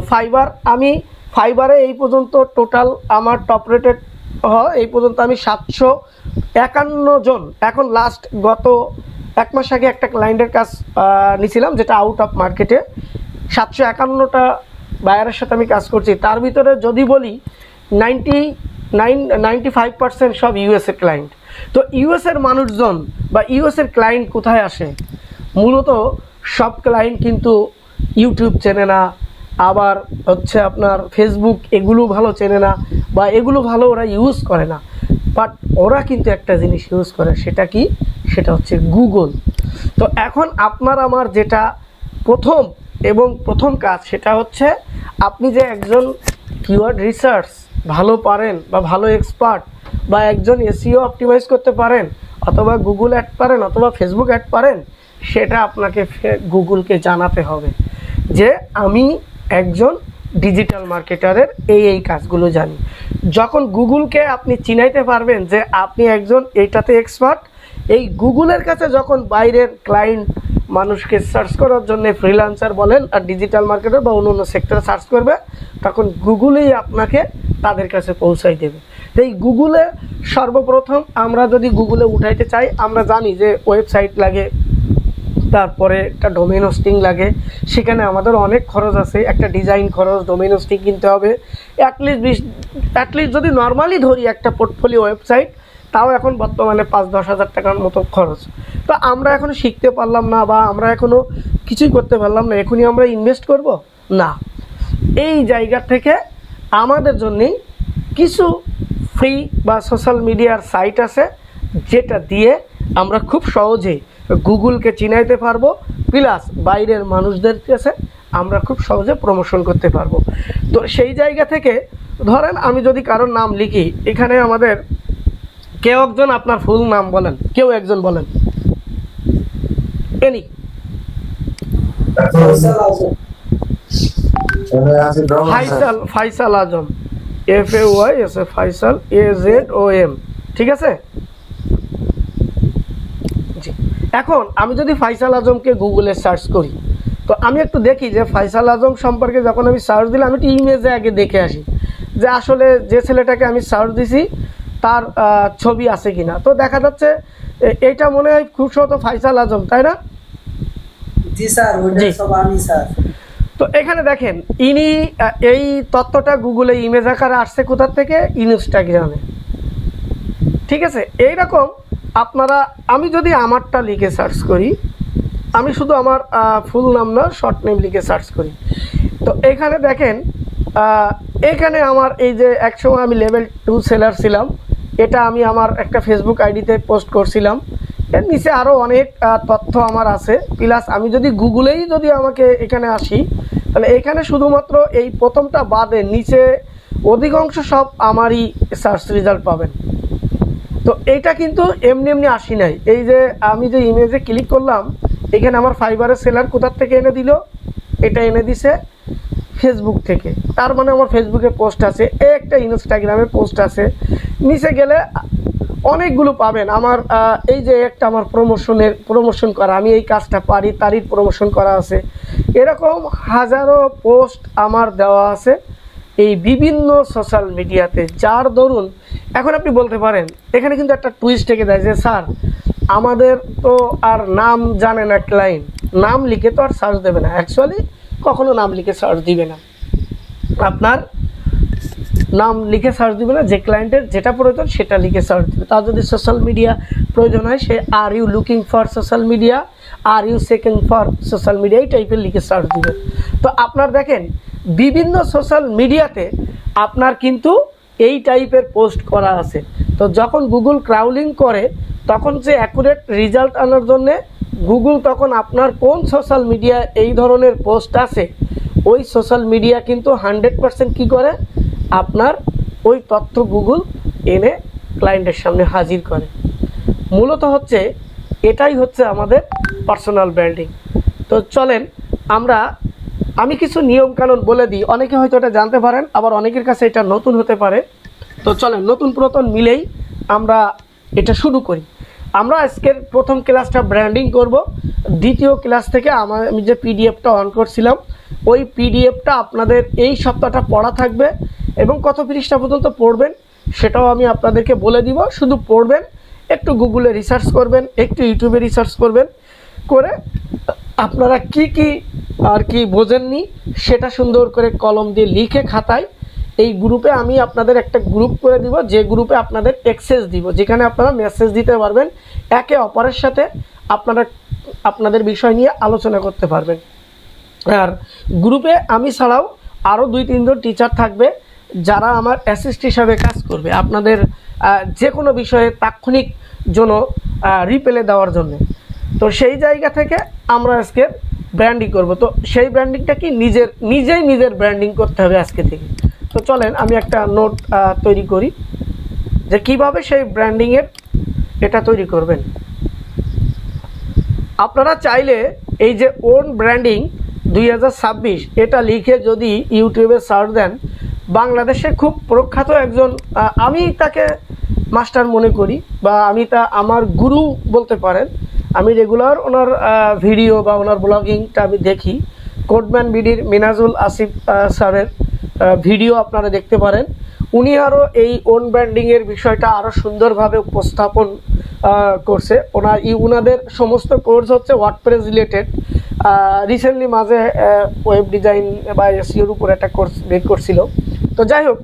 আমি ফাইবারে এই পর্যন্ত টোটাল আমার টপ রেটেড এই পর্যন্ত আমি 751 জন। এখন লাস্ট গত 1 মাস আগে একটা ক্লায়েন্টের কাজ নিয়েছিলাম, যেটা আউট অফ মার্কেটে। 751টা বায়ারের সাথে আমি কাজ করছি। তার ভিতরে যদি বলি 95% সব ইউএসএ ক্লায়েন্ট। তো ইউএসএর মানুষজন বা ইউএসএর ক্লায়েন্ট কোথায় আসে? মূলত সব ক্লায়েন্ট কিন্তু ইউটিউব চেনে না, আবার হচ্ছে আপনার ফেসবুক এগুলো ভালো চেনে না, বা এগুলো ভালো ওরা ইউজ করে না। বাট ওরা কিন্তু একটা জিনিস ইউজ করে, সেটা কি? সেটা হচ্ছে গুগল। তো এখন আপনার আমার যেটা প্রথম কাজ, সেটা হচ্ছে আপনি যে একজন কিওয়ার্ড রিসার্চ ভালো পারেন বা ভালো এক্সপার্ট, বা একজন এসইও অপটিমাইজ করতে পারেন, অথবা গুগল অ্যাড পারেন, অথবা ফেসবুক অ্যাড পারেন, সেটা আপনাকে গুগলকে জানাতে হবে যে আমি একজন ডিজিটাল মার্কেটারের এই কাজগুলো জানি। যখন গুগলকে আপনি চিনাইতে পারবেন যে আপনি একজন এইটাতে এক্সপার্ট, এই গুগলের কাছে যখন বাইরের ক্লায়েন্ট মানুষকে সার্চ করার জন্য ফ্রিল্যান্সার বলেন আর ডিজিটাল মার্কেটার বা অন্য সেক্টরে সার্চ করবে, তখন গুগলেই আপনাকে তাদের কাছে পৌঁছাই দেবে। তো এই গুগলে সর্বপ্রথম আমরা যদি গুগলে উঠাইতে চাই, আমরা জানি যে ওয়েবসাইট লাগে, তারপরে একটা ডোমেইন হোস্টিং লাগে, সেখানে আমাদের অনেক খরচ আছে। একটা ডিজাইন খরচ, ডোমেইন হোস্টিং কিনতে হবে, অ্যাটলিস্ট যদি নর্মালি ধরি একটা পোর্টফোলিও ওয়েবসাইট, তাও এখন বর্তমানে 5-10 হাজার টাকার মতো খরচ। তো আমরা এখনও শিখতে পারলাম না, বা আমরা এখনও কিছুই করতে পারলাম না, এখনই আমরা ইনভেস্ট করব না। এই জায়গা থেকে আমাদের জন্যেই কিছু ফ্রি বা সোশ্যাল মিডিয়ার সাইট আছে, যেটা দিয়ে আমরা খুব সহজেই গুগলকে চিনাইতে পারবো, প্লাস বাইরের মানুষদের কাছে আমরা খুব সহজে প্রমোশন করতে পারবো। তো সেই জায়গা থেকে ধরেন আমি যদি কারোর নাম লিখি, এখানে আমাদের কেউ একজন আপনার ফুল নাম বলেন, কেউ একজন বলেন, ফাইসাল আজম, FAYS ফাইসাল AZOM, ঠিক আছে। জি, এখন আমি যদি ফাইসাল আজমকে গুগলে সার্চ করি, তো আমি একটু দেখি যে ফাইসাল আজম সম্পর্কে যখন আমি সার্চ দিলাম, আমি একটু ইমেজে আগে দেখে আসি যে আসলে যে ছেলেটাকে আমি সার্চ দিছি তার ছবি আছে কিনা। তো দেখা যাচ্ছে এইটা মনে হয় খুব সম্ভবত ফাইসাল আজম, তাই না? জি স্যার, ওইটা সব আমি স্যার। তো এখানে দেখেন ইনি এই তথ্যটা গুগলে ইমেজ আকারে আসছে কোথা থেকে? ইনস্টাগ্রামে, ঠিক আছে। এইরকম আপনারা, আমি যদি আমারটা লিখে সার্চ করি, আমি শুধু আমার ফুল নাম না শর্ট নেম লিখে সার্চ করি, তো এখানে দেখেন এখানে আমার এই যে একসময় আমি লেভেল 2 সেলার ছিলাম, এটা আমি আমার একটা ফেসবুক আইডিতে পোস্ট করছিলাম। এর নিচে আরও অনেক তথ্য আমার আছে। প্লাস আমি যদি গুগলেই যদি আমাকে এখানে আসি, তাহলে এখানে শুধুমাত্র এই প্রথমটা বাদে নিচে অধিকাংশ সব আমারই সার্চ রেজাল্ট পাবেন। তো এইটা কিন্তু এমনি এমনি আসি নাই। এই যে আমি যে ইমেজে ক্লিক করলাম, এখানে আমার ফাইবারের সেলার কোথার থেকে এনে দিল? এটা এনে দিছে ফেসবুক থেকে। তার মানে আমার ফেসবুকে পোস্ট আছে, একটা ইনস্টাগ্রামে পোস্ট আছে। নিচে গেলে অনেকগুলো পাবেন। আমার এই যে একটা আমার প্রমোশন করা, আমি এই কাজটা পারি তারই প্রমোশন করা আছে। এরকম হাজারো পোস্ট আমার দেওয়া আছে এই বিভিন্ন সোশ্যাল মিডিয়াতে, যার দরুন এখন আপনি বলতে পারেন এখানে কিন্তু একটা টুইস্ট থেকে দেয় যে স্যার আমাদের তো আর নাম জানে না ক্লায়েন্ট, নাম লিখে তো আর সার্চ দেবে না। অ্যাকচুয়ালি কখনো নাম লিখে সার্চ দিবে না, আপনার নাম লিখে সার্চ দিবে না। যে ক্লায়েন্টের যেটা প্রয়োজন সেটা লিখে সার্চ দিবে। তার যদি সোশ্যাল মিডিয়া প্রয়োজন হয়, say are you looking for social media, are you second for social media, এই টাইপের লিখে সার্চ দিবে। তো আপনার দেখেন বিভিন্ন সোশ্যাল মিডিয়াতে আপনার কিন্তু এই টাইপের পোস্ট করা আছে। তো যখন গুগল ক্রাউলিং করে, তখন যে অ্যাকুরেট রেজাল্ট আনার জন্যে গুগল তখন আপনার কোন সোশ্যাল মিডিয়া এই ধরনের পোস্ট আছে, ওই সোশ্যাল মিডিয়া কিন্তু 100% কী করে, আপনার ওই তথ্য গুগল এনে ক্লায়েন্টের সামনে হাজির করে। মূলত হচ্ছে এটাই হচ্ছে আমাদের পার্সোনাল ব্র্যান্ডিং। তো চলেন আমি কিছু নিয়মকানুন বলে দিই। অনেকে হয়তো এটা জানতে পারেন, আবার অনেকের কাছে এটা নতুন হতে পারে। তো চলেন নতুন পুরাতন মিলেই আমরা এটা শুরু করি। আমরা আজকের প্রথম ক্লাসটা ব্র্যান্ডিং করব। দ্বিতীয় ক্লাস থেকে আমি যে পিডিএফটা অন করছিলাম, ওই পিডিএফটা আপনাদের এই সপ্তাহটা পড়া থাকবে এবং কত পৃষ্ঠা পর্যন্ত পড়বেন সেটাও আমি আপনাদেরকে বলে দিব। শুধু পড়বেন, একটু গুগলে রিসার্চ করবেন, একটু ইউটিউবে রিসার্চ করবেন, করে আপনারা কি আর কি বোঝেননি সেটা সুন্দর করে কলম দিয়ে লিখে খাতায় এই গ্রুপে আমি আপনাদের একটা গ্রুপ করে দিব, যে গ্রুপে আপনাদের অ্যাক্সেস দিব, যেখানে আপনারা মেসেজ দিতে পারবেন, একে অপরের সাথে আপনাদের বিষয় নিয়ে আলোচনা করতে পারবেন। আর গ্রুপে আমি ছাড়াও আরও 2-3 জন টিচার থাকবে যারা আমার অ্যাসিস্ট হিসাবে কাজ করবে আপনাদের যে কোনো বিষয়ে তাৎক্ষণিক জন্য রিপ্লে দেওয়ার জন্য। তো সেই জায়গা থেকে আমরা আজকে ব্র্যান্ডিং করব। তো সেই ব্র্যান্ডিংটা কি নিজের ব্র্যান্ডিং করতে হবে আজকে থেকে। তো চলেন আমি একটা নোট তৈরি করি যে কিভাবে সেই ব্র্যান্ডিংয়ের এটা তৈরি করবেন। আপনারা চাইলে এই যে ওন ব্র্যান্ডিং 2026 এটা লিখে যদি ইউটিউবে সার্চ দেন, বাংলাদেশে খুব প্রখ্যাত একজন, আমি তাকে মাস্টার মনে করি বা আমার গুরু বলতে পারেন। আমি রেগুলার ওনার ভিডিও বা ওনার ব্লগিংটা আমি দেখি। কোডম্যান বিডির মিনাজুল আসিফ স্যারের ভিডিও আপনারা দেখতে পারেন। উনি আরও এই ওন ব্র্যান্ডিংয়ের বিষয়টা আরও সুন্দরভাবে উপস্থাপন করছে। ওনাদের সমস্ত কোর্স হচ্ছে ওয়ার্ডপ্রেস রিলেটেড। রিসেন্টলি মাঝে ওয়েব ডিজাইন বা এসইওর উপর একটা কোর্স বের করছিল। তো যাই হোক,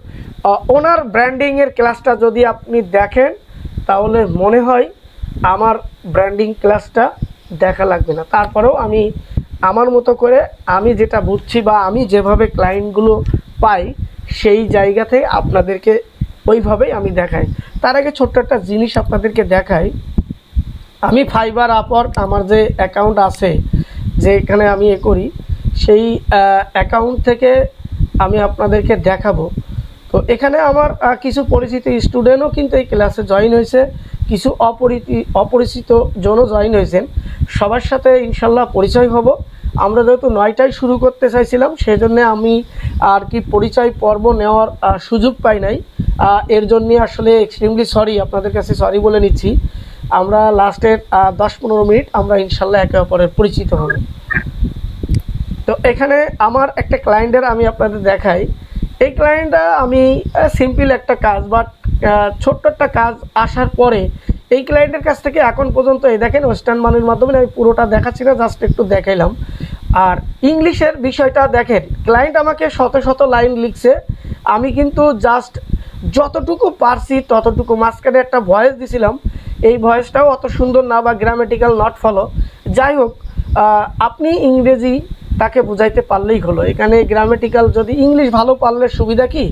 ওনার ব্র্যান্ডিংয়ের ক্লাসটা যদি আপনি দেখেন তাহলে মনে হয় আমার ব্র্যান্ডিং ক্লাসটা দেখা লাগবে না। তারপরেও আমি আমার মতো করে আমি যেটা বুঝছি বা আমি যেভাবে ক্লায়েন্টগুলো পাই সেই জায়গা থেকে আপনাদেরকে ওইভাবেই আমি দেখাই। তার আগে ছোট্ট একটা জিনিস আপনাদেরকে দেখাই। আমি ফাইবার আপওয়ার্ক আমার যে অ্যাকাউন্ট আছে, যেখানে আমি করি, সেই অ্যাকাউন্ট থেকে আমি আপনাদেরকে দেখাবো। তো এখানে আমার কিছু পরিচিত স্টুডেন্টও কিন্তু এই ক্লাসে জয়েন হয়েছে, কিছু অপরিচিত জনও জয়েন হয়েছেন। সবার সাথে ইনশাল্লাহ পরিচয় হব। আমরা যেহেতু 9টায় শুরু করতে চাইছিলাম, সেই জন্য আমি আর কি পরিচয় পর্ব নেওয়ার সুযোগ পাই নাই। এর জন্য আসলে এক্সট্রিমলি সরি, আপনাদের কাছে সরি বলে নিচ্ছি। আমরা লাস্টের 10-15 মিনিট আমরা ইনশাল্লাহ একে অপরের পরিচিত হব। তো এখানে আমার একটা ক্লায়েন্টের আমি আপনাদের দেখাই। এই ক্লায়েন্টটা আমি সিম্পল একটা কাজ, বাট ছোট্ট একটা কাজ আসার পরে এই ক্লায়েন্টের কাছ থেকে এখন পর্যন্ত এই দেখেন ওয়েস্টার্ন মানের মাধ্যমে আমি পুরোটা দেখাচ্ছি না, জাস্ট একটু দেখাইলাম। আর ইংলিশের বিষয়টা দেখেন, ক্লায়েন্ট আমাকে শত শত লাইন লিখছে, আমি কিন্তু জাস্ট যতটুকু পারছি ততটুকু, মাঝখানে একটা ভয়েস দিছিলাম, এই ভয়েসটাও অত সুন্দর না বা গ্রামেটিক্যাল নট ফলো। যাই হোক, আপনি ইংরেজি তাকে বুঝাইতে পারলেই হলো। এখানে গ্রামেটিক্যাল যদি ইংলিশ ভালো পারলে সুবিধা কি,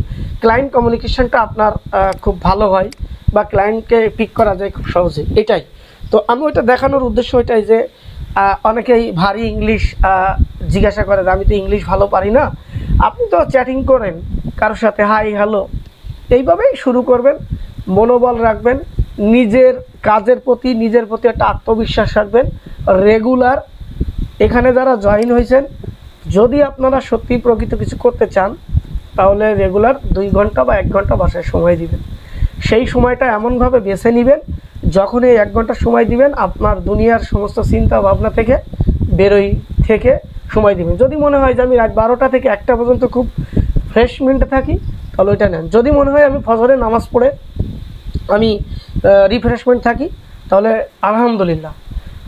ক্লায়েন্ট কমিউনিকেশনটা আপনার খুব ভালো হয় বা ক্লায়েন্টকে পিক করা যায় খুব সহজে, এটাই। তো আমি ওইটা দেখানোর উদ্দেশ্য এটাই যে অনেকেই ভারী ইংলিশ জিজ্ঞাসা করে, আমি তো ইংলিশ ভালো পারি না। আপনি তো চ্যাটিং করেন কারোর সাথে, হাই হ্যালো, এইভাবেই শুরু করবেন, মনোবল রাখবেন, নিজের কাজের প্রতি নিজের প্রতি একটা আত্মবিশ্বাস রাখবেন, রেগুলার। এখানে যারা জয়েন হয়েছেন, যদি আপনারা সত্যি প্রকৃত কিছু করতে চান তাহলে রেগুলার 2 ঘন্টা বা 1 ঘন্টা বাসায় সময় দিবেন। সেই সময়টা এমনভাবে বেছে নেবেন, যখন এই 1 ঘন্টা সময় দিবেন আপনার দুনিয়ার সমস্ত চিন্তা ভাবনা থেকে বেরোই থেকে সময় দিবেন। যদি মনে হয় যে আমি রাত 12টা থেকে 1টা পর্যন্ত খুব ফ্রেশ মিন্টে থাকি, তাহলে ওইটা নেন। যদি মনে হয় আমি ফজরের নামাজ পড়ে আমি রিফ্রেশমেন্ট থাকি, তাহলে আলহামদুলিল্লাহ।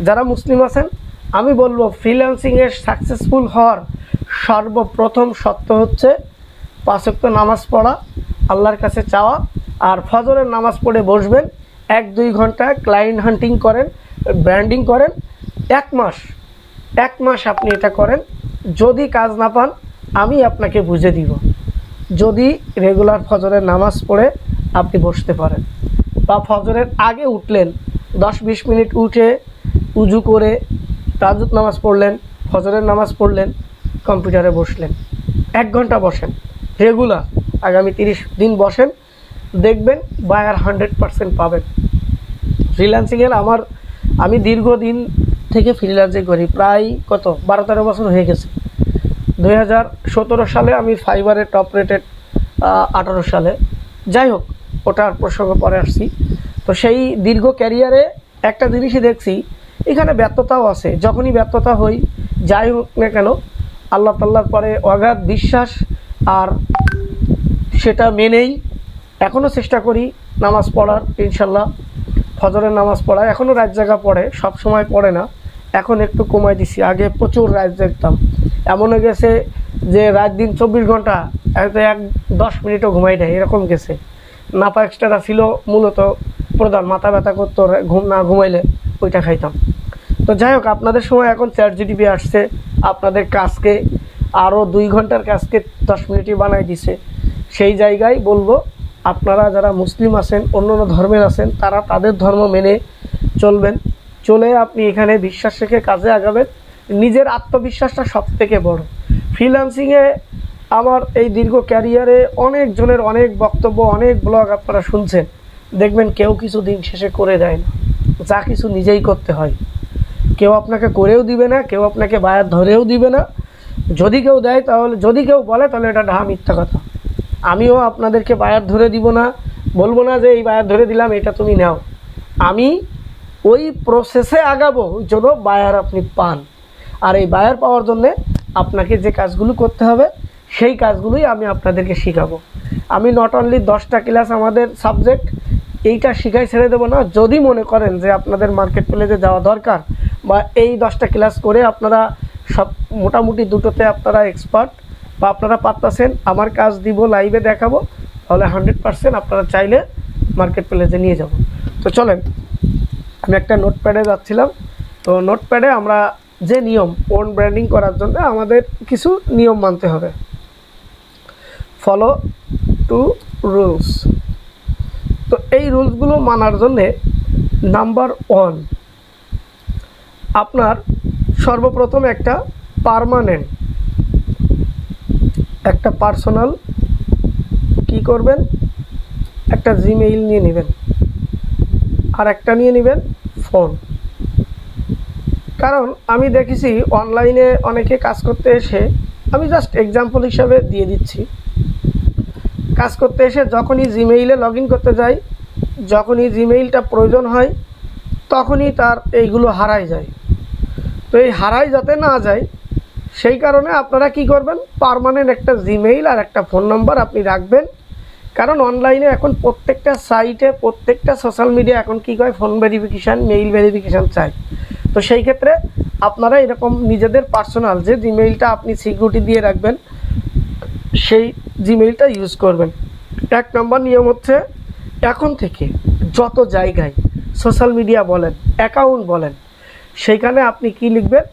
যারা মুসলিম আছেন, আমি বলবো ফ্রিল্যান্সিংয়ের সাকসেসফুল হওয়ার সর্বপ্রথম সত্য হচ্ছে 5 ওয়াক্ত নামাজ পড়া, আল্লাহর কাছে চাওয়া, আর ফজরের নামাজ পড়ে বসবেন, 1-2 ঘন্টা ক্লায়েন্ট হান্টিং করেন, ব্র্যান্ডিং করেন। 1 মাস আপনি এটা করেন। যদি কাজ না পান, আমি আপনাকে বুঝে দিব। যদি রেগুলার ফজরের নামাজ পড়ে আপনি বসতে পারেন, বা ফজরের আগে উঠলেন, 10-20 মিনিট উঠে উজু করে তাহাজ্জুদ নামাজ পড়লেন, ফজরের নামাজ পড়লেন, কম্পিউটারে বসলেন, 1 ঘন্টা বসেন রেগুলার, আগামী 30 দিন বসেন, দেখবেন বায়ার 100% পাবেন। ফ্রিল্যান্সিংয়ের আমি দীর্ঘদিন থেকে ফ্রিল্যান্সিং করি, প্রায় 12-13 বছর হয়ে গেছে। 2017 সালে আমি ফাইবারে টপ রেটেড, 18 সালে, যাই হোক ওটার প্রসঙ্গ পরে আসছি। তো সেই দীর্ঘ ক্যারিয়ারে একটা জিনিসই দেখছি, এখানে ব্যর্থতাও আছে। যখনই ব্যর্থতা হই, যাই হোক না কেন, আল্লাহ তাআলার পরে অগাধ বিশ্বাস, আর সেটা মেনেই এখনও চেষ্টা করি নামাজ পড়ার। ইনশাল্লাহ ফজরের নামাজ পড়া, এখনও রাত জাগা পড়ে, সব সময় পড়ে না, এখন একটু কমাই দিছি। আগে প্রচুর রাত জাগতাম, এমন হয়ে গেছে যে রাত দিন 24 ঘন্টা, হয়তো 10 মিনিটও ঘুমাই নেয়, এরকম গেছে। নাপা এক্সট্রাটা ছিল মূলত প্রধান, মাথা ব্যথা করতো ঘুমাইলে, ওইটা খাইতাম। তো যাই হোক, আপনাদের সময় এখন চ্যাটজিপিটি আসছে, আপনাদের কাজকে আরও 2 ঘন্টার কাজকে 10 মিনিটই বানাই দিছে। সেই জায়গায় বলবো, আপনারা যারা মুসলিম আছেন, অন্য ধর্মের আছেন, তারা তাদের ধর্ম মেনে চলবেন, চলে আপনি এখানে বিশ্বাস রেখে কাজে আগাবেন। নিজের আত্মবিশ্বাসটা সবথেকে বড়। ফ্রিল্যান্সিংয়ে আমার এই দীর্ঘ ক্যারিয়ারে অনেকজনের অনেক বক্তব্য, অনেক ব্লগ আপনারা শুনছেন, দেখবেন কেউ কিছু দিন শেষে করে দেয় না, যা কিছু নিজেই করতে হয়। কেউ আপনাকে করেও দিবে না, কেউ আপনাকে বায়ার ধরেও দিবে না। যদি কেউ দেয় তাহলে, যদি কেউ বলে তাহলে এটা ঢা মিথ্যা কথা। আমিও আপনাদেরকে বায়ার ধরে দিব না, বলবো না যে এই বায়ার ধরে দিলাম এটা তুমি নাও। আমি ওই প্রসেসে আগাবো যেন বায়ার আপনি পান। আর এই বায়ার পাওয়ার জন্যে আপনাকে যে কাজগুলো করতে হবে, সেই কাজগুলোই আমি আপনাদেরকে শেখাবো। আমি নট অনলি 10টা ক্লাস আমাদের সাবজেক্ট, এইটা শিখাই ছেড়ে দেবো না। যদি মনে করেন যে আপনাদের মার্কেট প্লেসে যাওয়া দরকার, বা এই 10টা ক্লাস করে আপনারা সব মোটামুটি দুটোতে আপনারা এক্সপার্ট, বা আপনারা পারতেছেন, আমার কাজ দিব, লাইভে দেখাবো, তাহলে 100% আপনারা চাইলে মার্কেট প্লেসে নিয়ে যাব। তো চলেন, আমি একটা নোটপ্যাডে যাচ্ছিলাম। তো নোটপ্যাডে আমরা যে নিয়ম, ওন ব্র্যান্ডিং করার জন্য আমাদের কিছু নিয়ম মানতে হবে। Follow 2 rules. তো এই রুলসগুলো মানার জন্যে নাম্বার 1, আপনার সর্বপ্রথম একটা পার্মানেন্ট, একটা পার্সোনাল কি করবেন, একটা জিমেইল নিয়ে নেবেন, আর একটা নিয়ে নেবেন ফোন। কারণ আমি দেখেছি অনলাইনে অনেকে কাজ করতে এসে, আমি জাস্ট এক্সাম্পল হিসাবে দিয়ে দিচ্ছি, কাজ করতে এসে যখনই জিমেইলে লগ ইন করতে যাই, যখনই জিমেইলটা প্রয়োজন হয় তখনই তার এইগুলো হারাই যায়। তো এই হারাই যাতে না যায় সেই কারণে আপনারা কি করবেন, পার্মানেন্ট একটা জিমেইল আর একটা ফোন নাম্বার আপনি রাখবেন। কারণ অনলাইনে এখন প্রত্যেকটা সাইটে, প্রত্যেকটা সোশ্যাল মিডিয়া এখন কী করে ফোন ভেরিফিকেশান, মেইল ভেরিফিকেশান চাই। তো সেই ক্ষেত্রে আপনারা এরকম নিজেদের পার্সোনাল যে জিমেইলটা আপনি সিকিউরিটি দিয়ে রাখবেন সেই জিমেইলটা ইউজ করবেন। 1 নম্বর নিয়ম হচ্ছে, এখন থেকে যত জায়গায় সোশ্যাল মিডিয়া বলেন, অ্যাকাউন্ট বলেন, সেইখানে আপনি কি লিখবেন,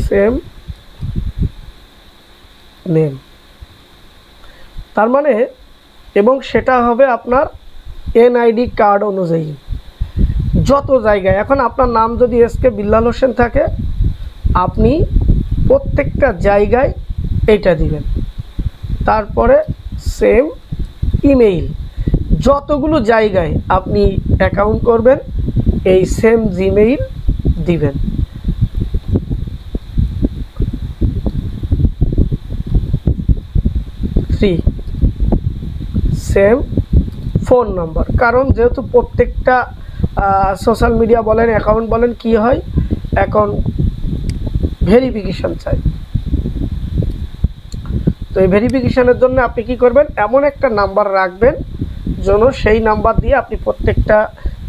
সেম নেম। তার মানে, এবং সেটা হবে আপনার এনআইডি কার্ড অনুযায়ী। যত জায়গায় এখন আপনার নাম যদি এসকে বিল্লাল হোসেন থাকে, আপনি প্রত্যেকটা জায়গায় এইটা দিবেন। তারপরে সেম ইমেইল, যতগুলো জায়গায় আপনি অ্যাকাউন্ট করবেন এই সেম জিমেইল দিবেন। সেম ফোন নাম্বার, কারণ যেহেতু প্রত্যেকটা সোশ্যাল মিডিয়া বলেন, অ্যাকাউন্ট বলেন, কি হয় এখন ভেরিফিকেশান চাই। তো এই ভেরিফিকেশানের জন্য আপনি কি করবেন, এমন একটা নাম্বার রাখবেন যেন সেই নাম্বার দিয়ে আপনি প্রত্যেকটা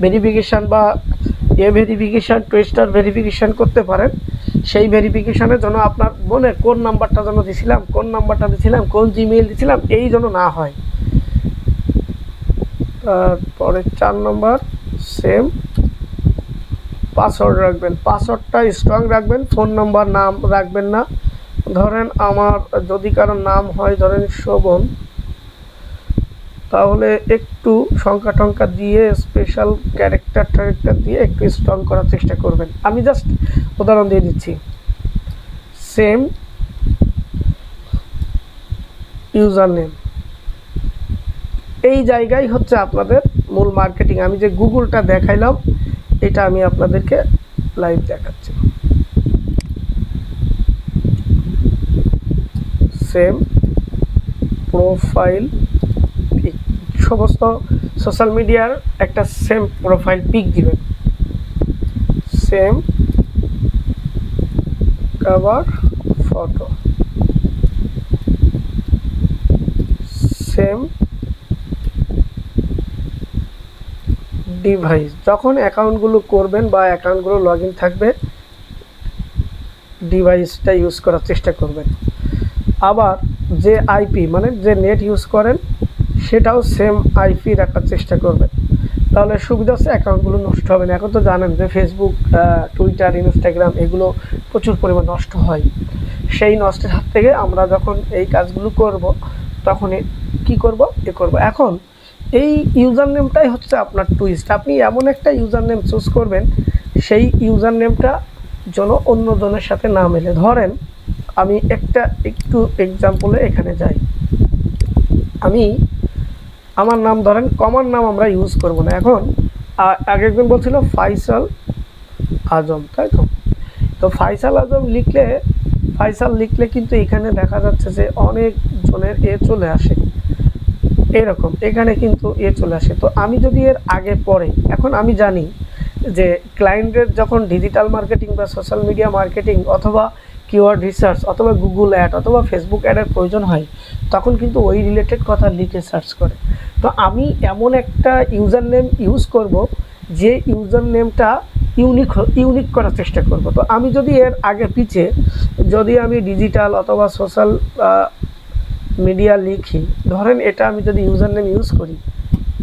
ভেরিফিকেশান বা ভেরিফিকেশান, টুইস্টার ভেরিফিকেশান করতে পারেন। সেই ভেরিফিকেশানের জন্য আপনার মনে কোন নাম্বারটা যেন দিছিলাম, কোন নাম্বারটা দিছিলাম, কোন জিমেইল দিছিলাম, এই জন্য না হয়। তারপরে 4 নম্বর, সেম পাসওয়ার্ড রাখবেন। পাসওয়ার্ডটা স্ট্রং রাখবেন, ফোন নাম্বার, নাম রাখবেন না। ধরেন আমার যদি কারোর নাম হয় ধরেন শোভন, তাহলে একটু সংখ্যা টংখ্যা দিয়ে স্পেশাল ক্যারেক্টার দিয়ে একটু স্ট্রং করার চেষ্টা করবেন। আমি জাস্ট উদাহরণ দিয়ে দিচ্ছি। সেম ইউজার নেম, এই জায়গায় হচ্ছে আপনাদের মূল মার্কেটিং। আমি যে গুগলটা দেখাইলাম এটা আমি আপনাদেরকে লাইভ দেখাচ্ছি। সেম প্রোফাইল পিক, সমস্ত সোশ্যাল মিডিয়ার একটা সেম প্রোফাইল পিক দিবেন। Same cover photo, same device. যখন অ্যাকাউন্টগুলো করবেন বা অ্যাকাউন্টগুলো লগ ইন থাকবে, ডিভাইসটা ইউজ করার চেষ্টা করবেন। আবার যে আইপি মানে যে নেট ইউজ করেন সেটাও সেম আইপি রাখার চেষ্টা করবেন, তাহলে সুবিধা হচ্ছে অ্যাকাউন্টগুলো নষ্ট হবে না। এখন তো জানেন যে ফেসবুক, টুইটার, ইনস্টাগ্রাম এগুলো প্রচুর পরিমাণ নষ্ট হয়। সেই নষ্টের হাত থেকে আমরা যখন এই কাজগুলো করব তখন কি করব, এখন এই ইউজার নেমটাই হচ্ছে আপনার টুইস্ট। আপনি এমন একটা ইউজার নেম চুজ করবেন সেই ইউজার নেমটা যেন অন্য জনের সাথে না মেলে। ধরেন আমি একটু এক্সাম্পলে এখানে যাই, আমি আমার নাম ধরেন কমন নাম আমরা ইউজ করব না। এখন আগে একজন বলছিল ফাইসাল আজম, তাই তো? তো ফাইসাল আজম লিখলে কিন্তু এখানে দেখা যাচ্ছে যে অনেক জনের চলে আসে, এরকম এখানে কিন্তু চলে আসে। তো আমি যদি এর আগে পরে, এখন আমি জানি যে ক্লায়েন্টের যখন ডিজিটাল মার্কেটিং বা সোশ্যাল মিডিয়া মার্কেটিং অথবা কিওয়ার্ড রিসার্চ অথবা গুগল অ্যাড অথবা ফেসবুক অ্যাডের প্রয়োজন হয়, তখন কিন্তু ওই রিলেটেড কথা লিখে সার্চ করে। তো আমি এমন একটা ইউজার নেম ইউজ করব যে ইউজার নেমটা ইউনিক করার চেষ্টা করব। তো আমি যদি এর আগে পিছে যদি আমি ডিজিটাল অথবা সোশ্যাল মিডিয়া লিখি, ধরেন এটা আমি যদি ইউজার নেম ইউজ করি,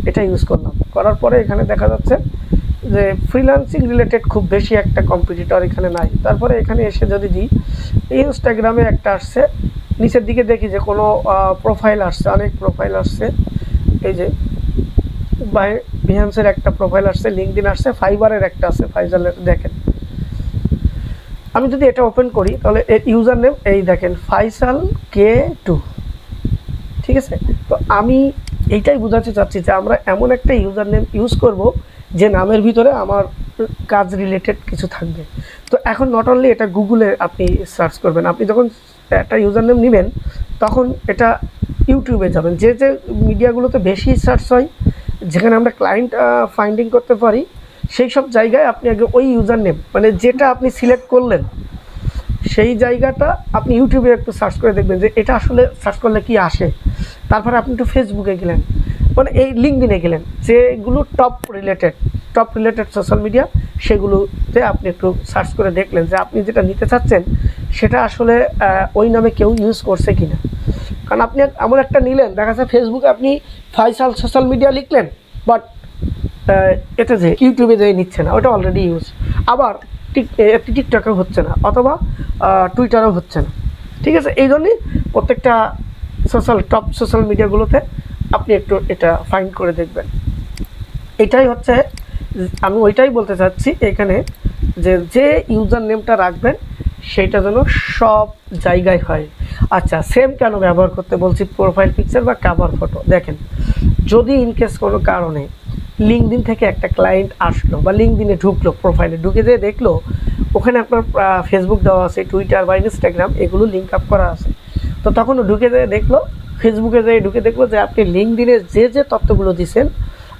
এটা ইউজ করলাম, করার পরে এখানে দেখা যাচ্ছে যে ফ্রিল্যান্সিং রিলেটেড খুব বেশি একটা কম্পিটিটর এখানে নাই। তারপরে এখানে এসে যদি দিই, ইনস্টাগ্রামে একটা আসছে, নিচের দিকে দেখি যে কোনো প্রোফাইল আসছে, অনেক প্রোফাইল আসছে। এই যে বিহান্সের একটা প্রোফাইল আসছে, লিঙ্কডিন আসছে, ফাইবারের একটা আছে, ফাইজালের দেখেন। আমি যদি এটা ওপেন করি তাহলে এর ইউজার নেম এই দেখেন ফাইসাল K2, ঠিক আছে? তো আমি এইটাই বোঝাতে চাচ্ছি যে আমরা এমন একটা ইউজার নেম ইউজ করব যে নামের ভিতরে আমার কাজ রিলেটেড কিছু থাকবে। তো এখন নট অনলি এটা গুগলে আপনি সার্চ করবেন, আপনি যখন একটা ইউজার নেম নেবেন তখন এটা ইউটিউবে যাবেন, যে যে মিডিয়াগুলোতে বেশি সার্চ হয়, যেখানে আমরা ক্লায়েন্ট ফাইন্ডিং করতে পারি, সেই সব জায়গায় আপনি আগে ওই ইউজার নেম মানে যেটা আপনি সিলেক্ট করলেন সেই জায়গাটা আপনি ইউটিউবে একটু সার্চ করে দেখবেন যে এটা আসলে সার্চ করলে কি আসে। তারপরে আপনি একটু ফেসবুকে গেলেন, মানে এই লিঙ্কডিনে গেলেন, যেগুলো টপ রিলেটেড সোশ্যাল মিডিয়া, সেগুলোতে আপনি একটু সার্চ করে দেখলেন যে আপনি যেটা নিতে চাচ্ছেন সেটা আসলে ওই নামে কেউ ইউজ করছে কি না। কারণ আপনি এমন একটা নিলেন, দেখা যাচ্ছে ফেসবুকে আপনি ফয়সাল সোশ্যাল মিডিয়া লিখলেন, বাট এটা যে ইউটিউবে যে নিচ্ছে না, ওটা অলরেডি ইউজ, আবার টিকটকেও হচ্ছে না, অথবা টুইটারেও হচ্ছে না। ঠিক আছে, এই জন্যই প্রত্যেকটা টপ সোশ্যাল মিডিয়াগুলোতে আপনি একটু এটা ফাইন্ড করে দেখবেন। এটাই হচ্ছে, আমি ওইটাই বলতে চাচ্ছি এখানে, যে ইউজার নেমটা রাখবেন সেটা যেন সব জায়গায় হয়। আচ্ছা, সেম কেন ব্যবহার করতে বলছি প্রোফাইল পিকচার বা কভার ফটো? দেখেন, যদি ইনকেস কোনো কারণে লিঙ্কডিন থেকে একটা ক্লায়েন্ট আসলো বা লিঙ্কডিনে ঢুকলো, প্রোফাইলে ঢুকে যেয়ে দেখলো ওখানে আপনার ফেসবুক দেওয়া আছে, টুইটার বা ইনস্টাগ্রাম এগুলো লিঙ্ক আপ করা আছে, তো তখন ঢুকে যেয়ে দেখলো, ফেসবুকে যেয়ে ঢুকে দেখলো যে আপনি লিঙ্কডিনে যে তথ্যগুলো দিচ্ছেন,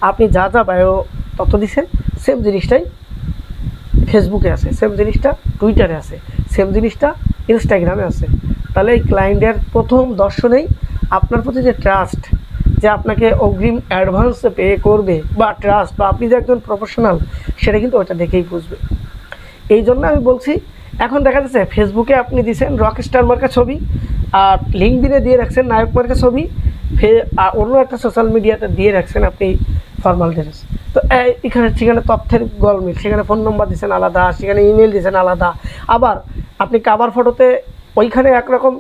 আপনি যা বায়ো তথ্য দিচ্ছেন, সেম জিনিসটাই ফেসবুকে আছে, সেম জিনিসটা টুইটারে আছে, সেম জিনিসটা ইনস্টাগ্রামে আছে। তাহলে এই ক্লায়েন্টের প্রথম দর্শনেই আপনার প্রতি যে ট্রাস্ট, যে আপনাকে অগ্রিম অ্যাডভান্সে পে করবে, বা ট্রাস্ট, বা আপনি যে একজন প্রফেশনাল, সেটা কিন্তু ওটা দেখেই বুঝবে। এই জন্য আমি বলছি, এখন দেখা যাচ্ছে ফেসবুকে আপনি দিয়েছেন রকস্টার মার্কা ছবি, আর লিঙ্কডিনে দিয়ে রাখছেন নায়ক মার্কা ছবি, আর অন্য একটা সোশ্যাল মিডিয়াতে দিয়ে রাখছেন আপনি ফর্মাল ড্রেস। তো এখানে সেখানে তথ্যের গরমিল, সেখানে ফোন নম্বর দিয়েছেন আলাদা, সেখানে ইমেল দিয়েছেন আলাদা, আবার আপনি কাভার ফটোতে ওইখানে একরকম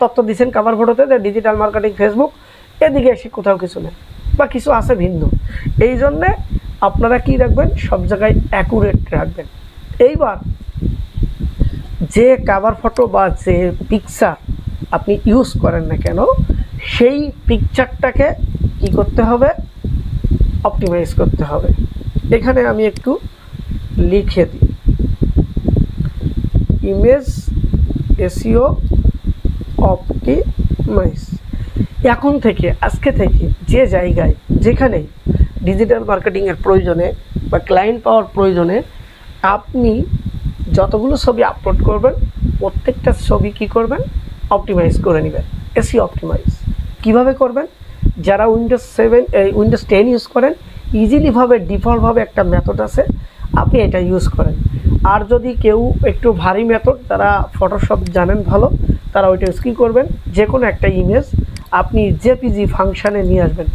তথ্য দিয়েছেন কাভার ফটোতে, যে ডিজিটাল মার্কেটিং ফেসবুক, এদিকে এসে কোথাও কিছু নেই বা কিছু আছে ভিন্ন। এই জন্যে আপনারা কি রাখবেন, সব জায়গায় অ্যাকুরেট রাখবেন। এইবার যে কাভার ফটো বা যে পিকচার আপনি ইউজ করেন না কেন, সেই পিকচারটাকে কি করতে হবে, অপটিমাইজ করতে হবে। এখানে আমি একটু লিখে দিই, ইমেজ এসইও অপটিমাইজ। এখন থেকে, আজকে থেকে, যে জায়গায় যেখানে ডিজিটাল মার্কেটিংয়ের প্রয়োজনে বা ক্লায়েন্ট পাওয়ার প্রয়োজনে আপনি যতগুলো ছবি আপলোড করবেন, প্রত্যেকটা ছবি কি করবেন, অপটিমাইজ করে নেবেন। এসইও অপটিমাইজ কীভাবে করবেন? যারা উইন্ডোজ 10 ইউজ করেন, ইজিলিভাবে ডিফল্টভাবে একটা মেথড আছে, আপনি এটা ইউজ করেন। আর যদি কেউ একটু ভারী মেথড, তারা ফটোশপ জানেন ভালো, তারা ওইটা ইউজ কী করবেন, যে কোনো একটা ইমেজ আপনি জেপিজি ফাংশানে নিয়ে আসবেন।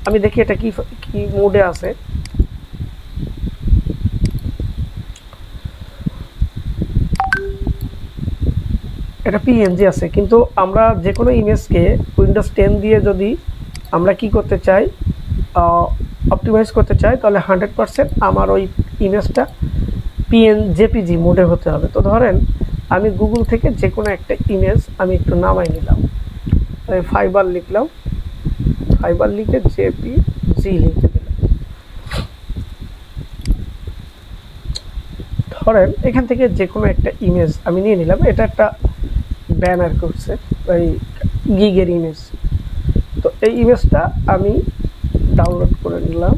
আমি দেখি এটা কি মোডে আছে। এটা পিএনজি আছে, কিন্তু আমরা যে কোনো ইমেজকে উইন্ডোজ 10 দিয়ে যদি আমরা কি করতে চাই, অপটিমাইজ করতে চাই, তাহলে 100% আমার ওই ইমেজটা জেপিজি মোডে হতে হবে। তো ধরেন আমি গুগল থেকে যে কোনো একটা ইমেজ আমি একটু নামাই নিলাম, ফাইবার লিখলাম, ফাইবার লিখে জেপিজি লিখে দিলাম। ধরেন এখান থেকে যে কোনো একটা ইমেজ আমি নিয়ে নিলাম, এটা একটা ব্যানার করছে, এই গিগের ইমেজ। তো এই ইমেজটা আমি ডাউনলোড করে নিলাম,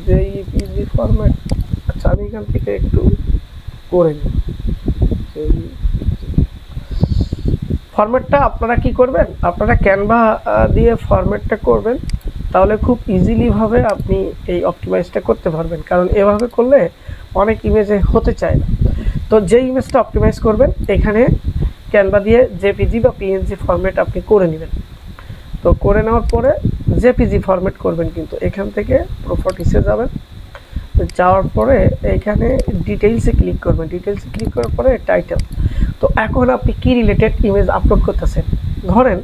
জেপিজি ফরম্যাট। আচ্ছা, আমি এখান থেকে একটু করে নিই ফরম্যাটটা। আপনারা কি করবেন, আপনারা ক্যানভা দিয়ে ফরম্যাটটা করবেন, তাহলে খুব ইজিলিভাবে আপনি এই অপটিমাইজটা করতে পারবেন। কারণ এভাবে করলে অনেক ইমেজে হতে চায় না। তো যে ইমেজটা অপটিমাইজ করবেন, এখানে ক্যানভা দিয়ে জেপিজি বা পিএনজি ফরম্যাট আপনি করে নেবেন। তো করে নেওয়ার পরে জেপিজি ফরম্যাট করবেন, কিন্তু এখান থেকে প্রপার্টিসে যাবেন, যাওয়ার পরে এখানে ডিটেইলসে ক্লিক করবেন, ডিটেইলসে ক্লিক করার পরে টাইটেল। তো এখন আপনি কি রিলেটেড ইমেজ আপলোড করতেছেন, ধরেন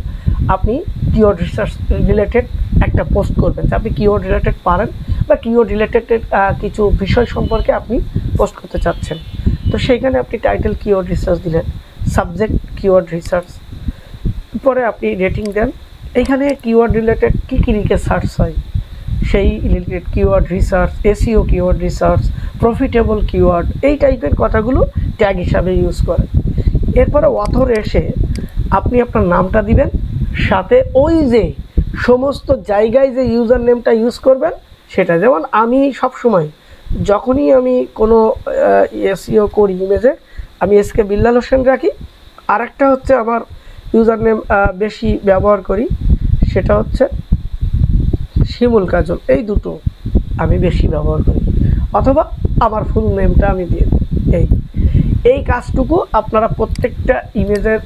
আপনি কিওয়ার্ড রিসার্চ রিলেটেড একটা পোস্ট করবেন, যে আপনি কিওয়ার্ড রিলেটেড পারেন বা কিওয়ার্ড রিলেটেড কিছু বিষয় সম্পর্কে আপনি পোস্ট করতে চাচ্ছেন। তো সেইখানে আপনি টাইটেল কিওয়ার্ড রিসার্চ দিলেন, সাবজেক্ট কিওয়ার্ড রিসার্চ, পরে আপনি রেটিং দেন, এইখানে কিওয়ার্ড রিলেটেড কী কী লিখে সার্চ হয় সেই related keyword research, SEO keyword research, profitable keyword, এই টাইপের কথাগুলো ট্যাগ হিসাবে ইউজ করে। এরপরে অথর এসে আপনি আপনার নামটা দিবেন, সাথে ওই যে সমস্ত জায়গায় যে ইউজার নেমটা ইউজ করবেন সেটা। যেমন আমি সবসময় যখনই আমি কোনো এসইও করি ইমেজে, আমি এসকে বিল্লাল হোসেন রাখি। আর একটা হচ্ছে আমার ইউজার নেম বেশি ব্যবহার করি, সেটা হচ্ছে শিমুল কাজল। এই দুটো আমি বেশি ব্যবহার করি, অথবা আমার ফুল নেমটা আমি দিয়ে দিই। এই কাজটুকু আপনারা প্রত্যেকটা ইমেজের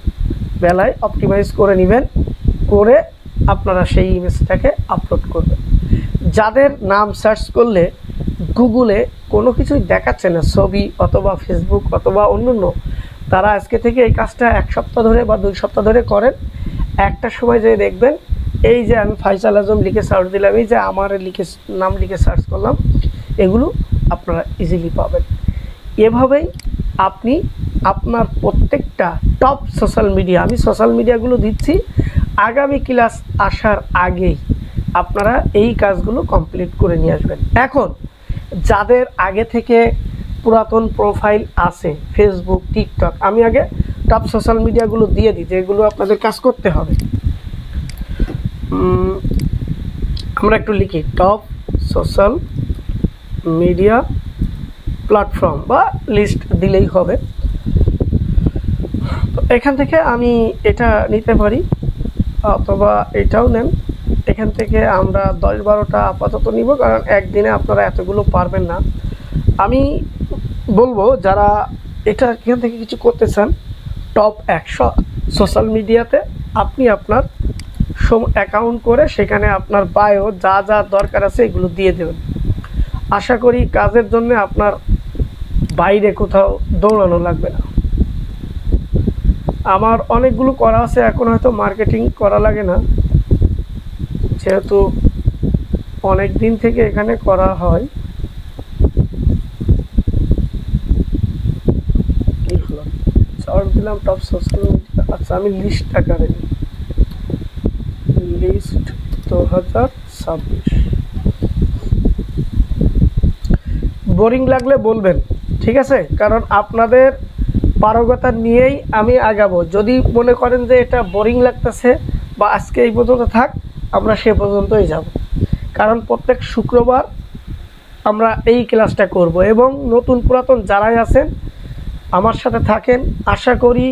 বেলায় অপটিমাইজ করে নেবেন, করে আপনারা সেই ইমেজটাকে আপলোড করবেন। যাদের নাম সার্চ করলে গুগলে কোনো কিছুই দেখাচ্ছে না, ছবি অথবা ফেসবুক অথবা অন্যান্য, তারা আজকে থেকে এই কাজটা 1 সপ্তাহ ধরে বা 2 সপ্তাহ ধরে করেন। একটা সময় যে দেখবেন এই যে আমি ফাইসাল আজম লিখে সার্চ দিলাম, এই যে আমার নাম লিখে সার্চ করলাম, এগুলো আপনারা ইজিলি পাবেন। এভাবেই আপনি আপনার প্রত্যেকটা টপ সোশ্যাল মিডিয়া, আমি সোশ্যাল মিডিয়াগুলো দিচ্ছি আগামী ক্লাস আসার আগেই আপনারা এই কাজগুলো কমপ্লিট করে নিয়ে আসবেন। এখন যাদের আগে থেকে পুরাতন প্রোফাইল আছে ফেসবুক, টিকটক, আমি আগে টপ সোশ্যাল মিডিয়াগুলো দিয়ে দিই যেগুলো আপনাদের কাজ করতে হবে। আমরা একটু লিখি টপ সোশ্যাল মিডিয়া প্ল্যাটফর্ম বা লিস্ট দিলেই হবে। তো এখান থেকে আমি এটা নিতে পারি, অথবা এটাও নেন। এখান থেকে আমরা 10-12টা আপাতত নিব, কারণ একদিনে আপনারা এতগুলো পারবেন না। আমি বলবো যারা এটা এখান থেকে কিছু করতে চান, টপ 100 সোশ্যাল মিডিয়াতে আপনি আপনার অ্যাকাউন্ট করে সেখানে আপনার বায়ো যা যা দরকার আছে এগুলো দিয়ে দেবেন। আশা করি কাজের জন্য আপনার বাইরে কোথাও দৌড়ানো লাগবে না। আমার অনেকগুলো করা আছে, এখন হয়তো মার্কেটিং করা লাগে না, যেহেতু অনেক দিন থেকে এখানে করা হয়। সার্চ দিলাম টপ সোশ্যাল মিডিয়া। আচ্ছা, আমি লিস্ট আকারে লিস্ট 2026। বোরিং লাগলে বলবেন, ঠিক আছে? কারণ আপনাদের পারগতা নিয়েই আমি আগাবো। যদি মনে করেন যে এটা বোরিং লাগতেছে বা আজকে এই পর্যন্ত থাক, আমরা সে পর্যন্তই যাব। কারণ প্রত্যেক শুক্রবার আমরা এই ক্লাসটা করব, এবং নতুন পুরাতন যারাই আছেন আমার সাথে থাকেন। আশা করি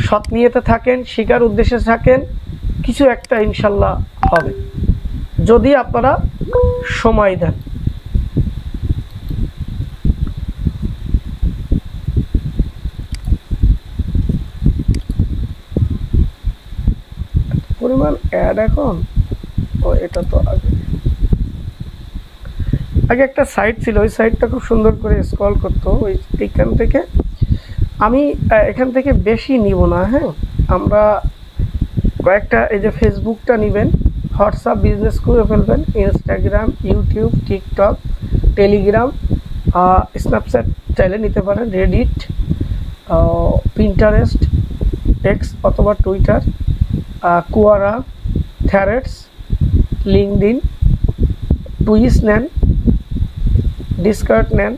সৎ নিয়েতে থাকেন, শিকার উদ্দেশ্যে থাকেন, কিছু একটা ইনশাল্লাহ হবে যদি আপনারা সময় দেন। পরিমাণ অ্যাড এখন, ও এটা তো আগে একটা সাইট ছিল, ওই সাইটটা খুব সুন্দর করে স্ক্রল করতো। এইখান থেকে আমি এখান থেকে বেশি নিব না। হ্যাঁ, আমরা কয়েকটা, এই যে ফেসবুকটা নেবেন, হোয়াটসঅ্যাপ বিজনেস করে ফেলবেন, Instagram, YouTube, TikTok, Telegram, Snapchat চাইলে নিতে পারেন, রেডিট, পিন্টারেস্ট, এক্স অথবা টুইটার, কুয়ারা, থ্রেডস, লিঙ্কডইন, টুইস নেন, ডিসকার্ড নেন,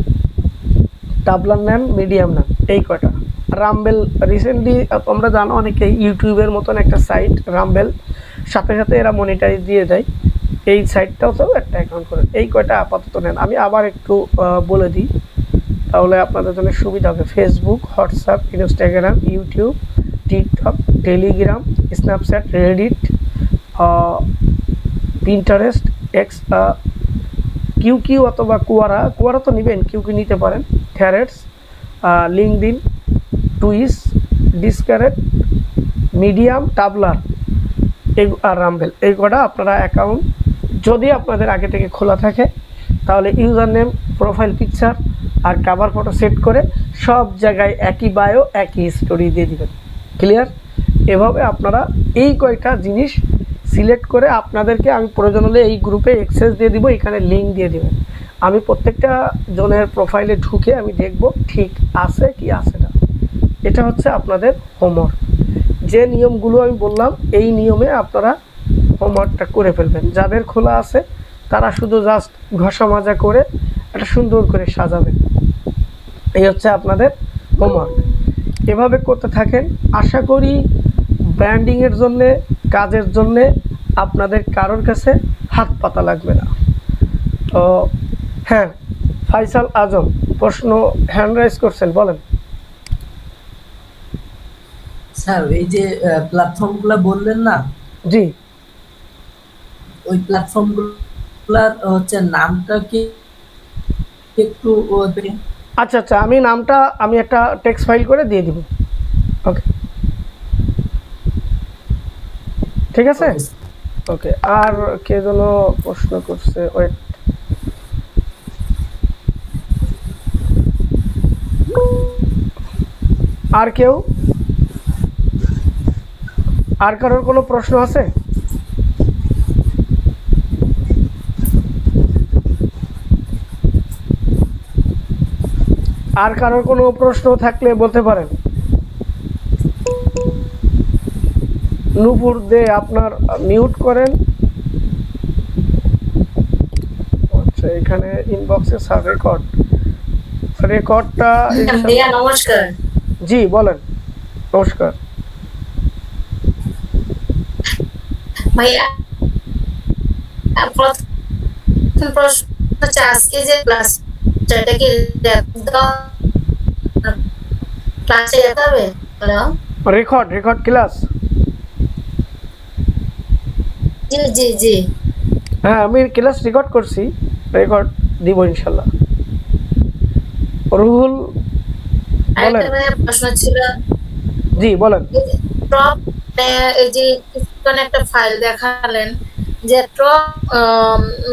টাবলার নেন, মিডিয়াম নেন, এই কটা। রামবেল রিসেন্টলি তোমরা জানো অনেকেই ইউটিউবের মতন একটা সাইট রামবেল, সাথে সাথে এরা মনিটাইজ দিয়ে দেয়। এই সাইটটাও তো একটা অ্যাকাউন্ট করেন। এই কয়টা আপাতত নেন। আমি আবার একটু বলে দিই, তাহলে আপনাদের জন্য সুবিধা হবে। Facebook, WhatsApp, Instagram, YouTube, TikTok, Telegram, Snapchat, Reddit, Pinterest, X, Q অথবা কুয়ারা তো নেবেন, কিউ নিতে পারেন, Threads, LinkedIn, Twitch, Discord, Medium, Tumblr আর রামবেল, এই কটা আপনারা অ্যাকাউন্ট যদি আপনাদের আগে থেকে খোলা থাকে, তাহলে ইউজার নেম, প্রোফাইল পিকচার আর কভার ফটো সেট করে সব জায়গায় একই বায়ো, একই স্টোরি দিয়ে দিবেন। ক্লিয়ার? এভাবে আপনারা এই কয়টা জিনিস সিলেক্ট করে আপনাদেরকে আমি প্রয়োজন হলে এই গ্রুপে অ্যাক্সেস দিয়ে দিব, এখানে লিঙ্ক দিয়ে দেবেন। আমি প্রত্যেকটা জনের প্রোফাইলে ঢুকে আমি দেখব ঠিক আছে কি আছে না। এটা হচ্ছে আপনাদের হোমওয়ার্ক। যে নিয়মগুলো আমি বললাম এই নিয়মে আপনারা হোমওয়ার্কটা করে ফেলবেন। যাদের খোলা আছে তারা শুধু জাস্ট ঘষা মাজা করে একটা সুন্দর করে সাজাবেন। এই হচ্ছে আপনাদের হোমওয়ার্ক। এভাবে করতে থাকেন, আশা করি ব্র্যান্ডিংয়ের জন্যে, কাজের জন্যে আপনাদের কারোর কাছে হাত পাতা লাগবে না। তো হ্যাঁ, ফাইসাল আজম প্রশ্ন হ্যান্ড রাইজ করছেন, বলেন। স্যার এই যে প্ল্যাটফর্মগুলো বললেন না, জি, ওই প্ল্যাটফর্মগুলোর হচ্ছে নামটা কি একটু আচ্ছা আচ্ছা, আমি একটা টেক্সট ফাইল করে দিয়ে দিব। ওকে, ঠিক আছে। ওকে, আর কে যেন প্রশ্ন করছে, ওয়েট, আর কেউ, আর কারোর কোনো প্রশ্ন আছে? আর কারোর কোনো প্রশ্ন থাকলে বলতে পারেন। নূপুর দে আপনার মিউট করেন। আচ্ছা, এখানে ইনবক্সে স্যার রেকর্ডটা ভাইয়া নমস্কার। জি বলেন। নমস্কার ভাইয়া, প্রথম প্রশ্ন হচ্ছে আজকে যে ক্লাসটা, এটা কি ক্লাসে যেতে হবে? Hello, record class. জি জি জি। হ্যাঁ, আমি ক্লাস রেকর্ড করছি, রেকর্ড দিব ইনশাল্লাহ। রুহুল বলেন। আরেকটা ভাইয়া প্রশ্ন ছিল, জি বলেন। টপ, এই যে কোন একটা ফাইল দেখালেন যে টপ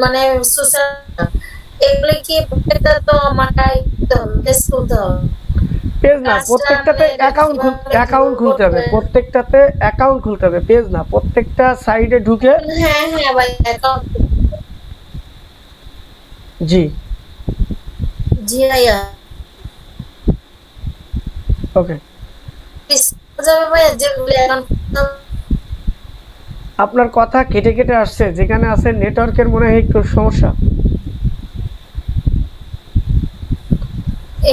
মানে সোশ্যাল, এগুলো কি প্রত্যেকটা তো মানে খুলতে হবে? পেজ না, প্রত্যেকটাতে অ্যাকাউন্ট খুলতে হবে, প্রত্যেকটাতে অ্যাকাউন্ট খুলতে হবে, পেজ না। প্রত্যেকটা সাইডে ঢুকে, হ্যাঁ হ্যাঁ ভাই, অ্যাকাউন্ট। জি জি ভাইয়া। ওকে। আপনার কথা কেটে কেটে আসছে, যেখানে আছে নেটওয়ার্কের মনে হয় একটু সমস্যা।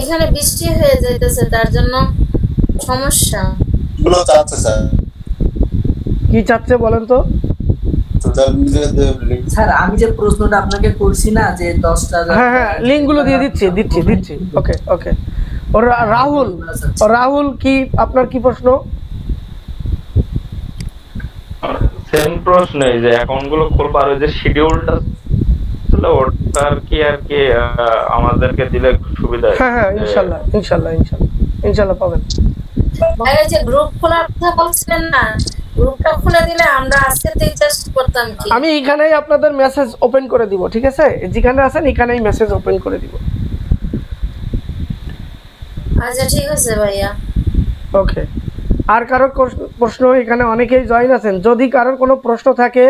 এখানে বৃষ্টি হয়ে যাইতেছে, তার জন্য সমস্যা। কি চাচ্ছে বলেন তো? স্যার আমি যে প্রশ্নটা আপনাকে করছি না, যে 10টা, হ্যাঁ, লিঙ্কগুলো দিয়ে দিচ্ছি। ওকে। ওর রাহুল কি আপনার কি প্রশ্ন? সেম প্রশ্নই, যে অ্যাকাউন্টগুলো খুলবার ওই যে শিডিউলটা ছিল, ওটার কি আর কি আমাদেরকে দিলে সুবিধা হয়? হ্যাঁ, ইনশাল্লাহ পাবেন। ভাই যে গ্রুপ খোলার কথা বলছিলেন না, গ্রুপটা খুলে দিলে আমরা আজকে চেষ্টা করতাম কি। আমি এখানেই আপনাদের মেসেজ ওপেন করে দিব, ঠিক আছে? যেখানে আছেন এখানেই মেসেজ ওপেন করে দিব। আচ্ছা ঠিক আছে ভাইয়া। ওকে, আর কারোর প্রশ্ন? এখানে অনেকেই জয়েন আছেন, যদি কারোর কোনো প্রশ্ন থাকে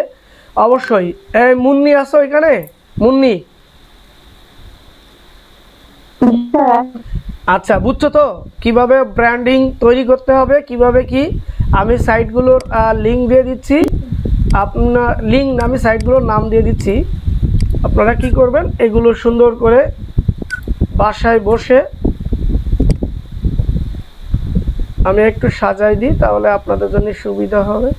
অবশ্যই। এই মুন্নি আছো এখানে? মুন্নি, আচ্ছা বুঝছো তো কিভাবে ব্র্যান্ডিং তৈরি করতে হবে, কিভাবে কি? আমি সাইটগুলোর লিঙ্ক দিয়ে দিচ্ছি, আমি সাইটগুলোর নাম দিয়ে দিচ্ছি। আপনারা কি করবেন, এগুলো সুন্দর করে বাসায় বসে, আমি একটু সাজাই দিই, তাহলে আপনাদের জন্য সুবিধা হবে।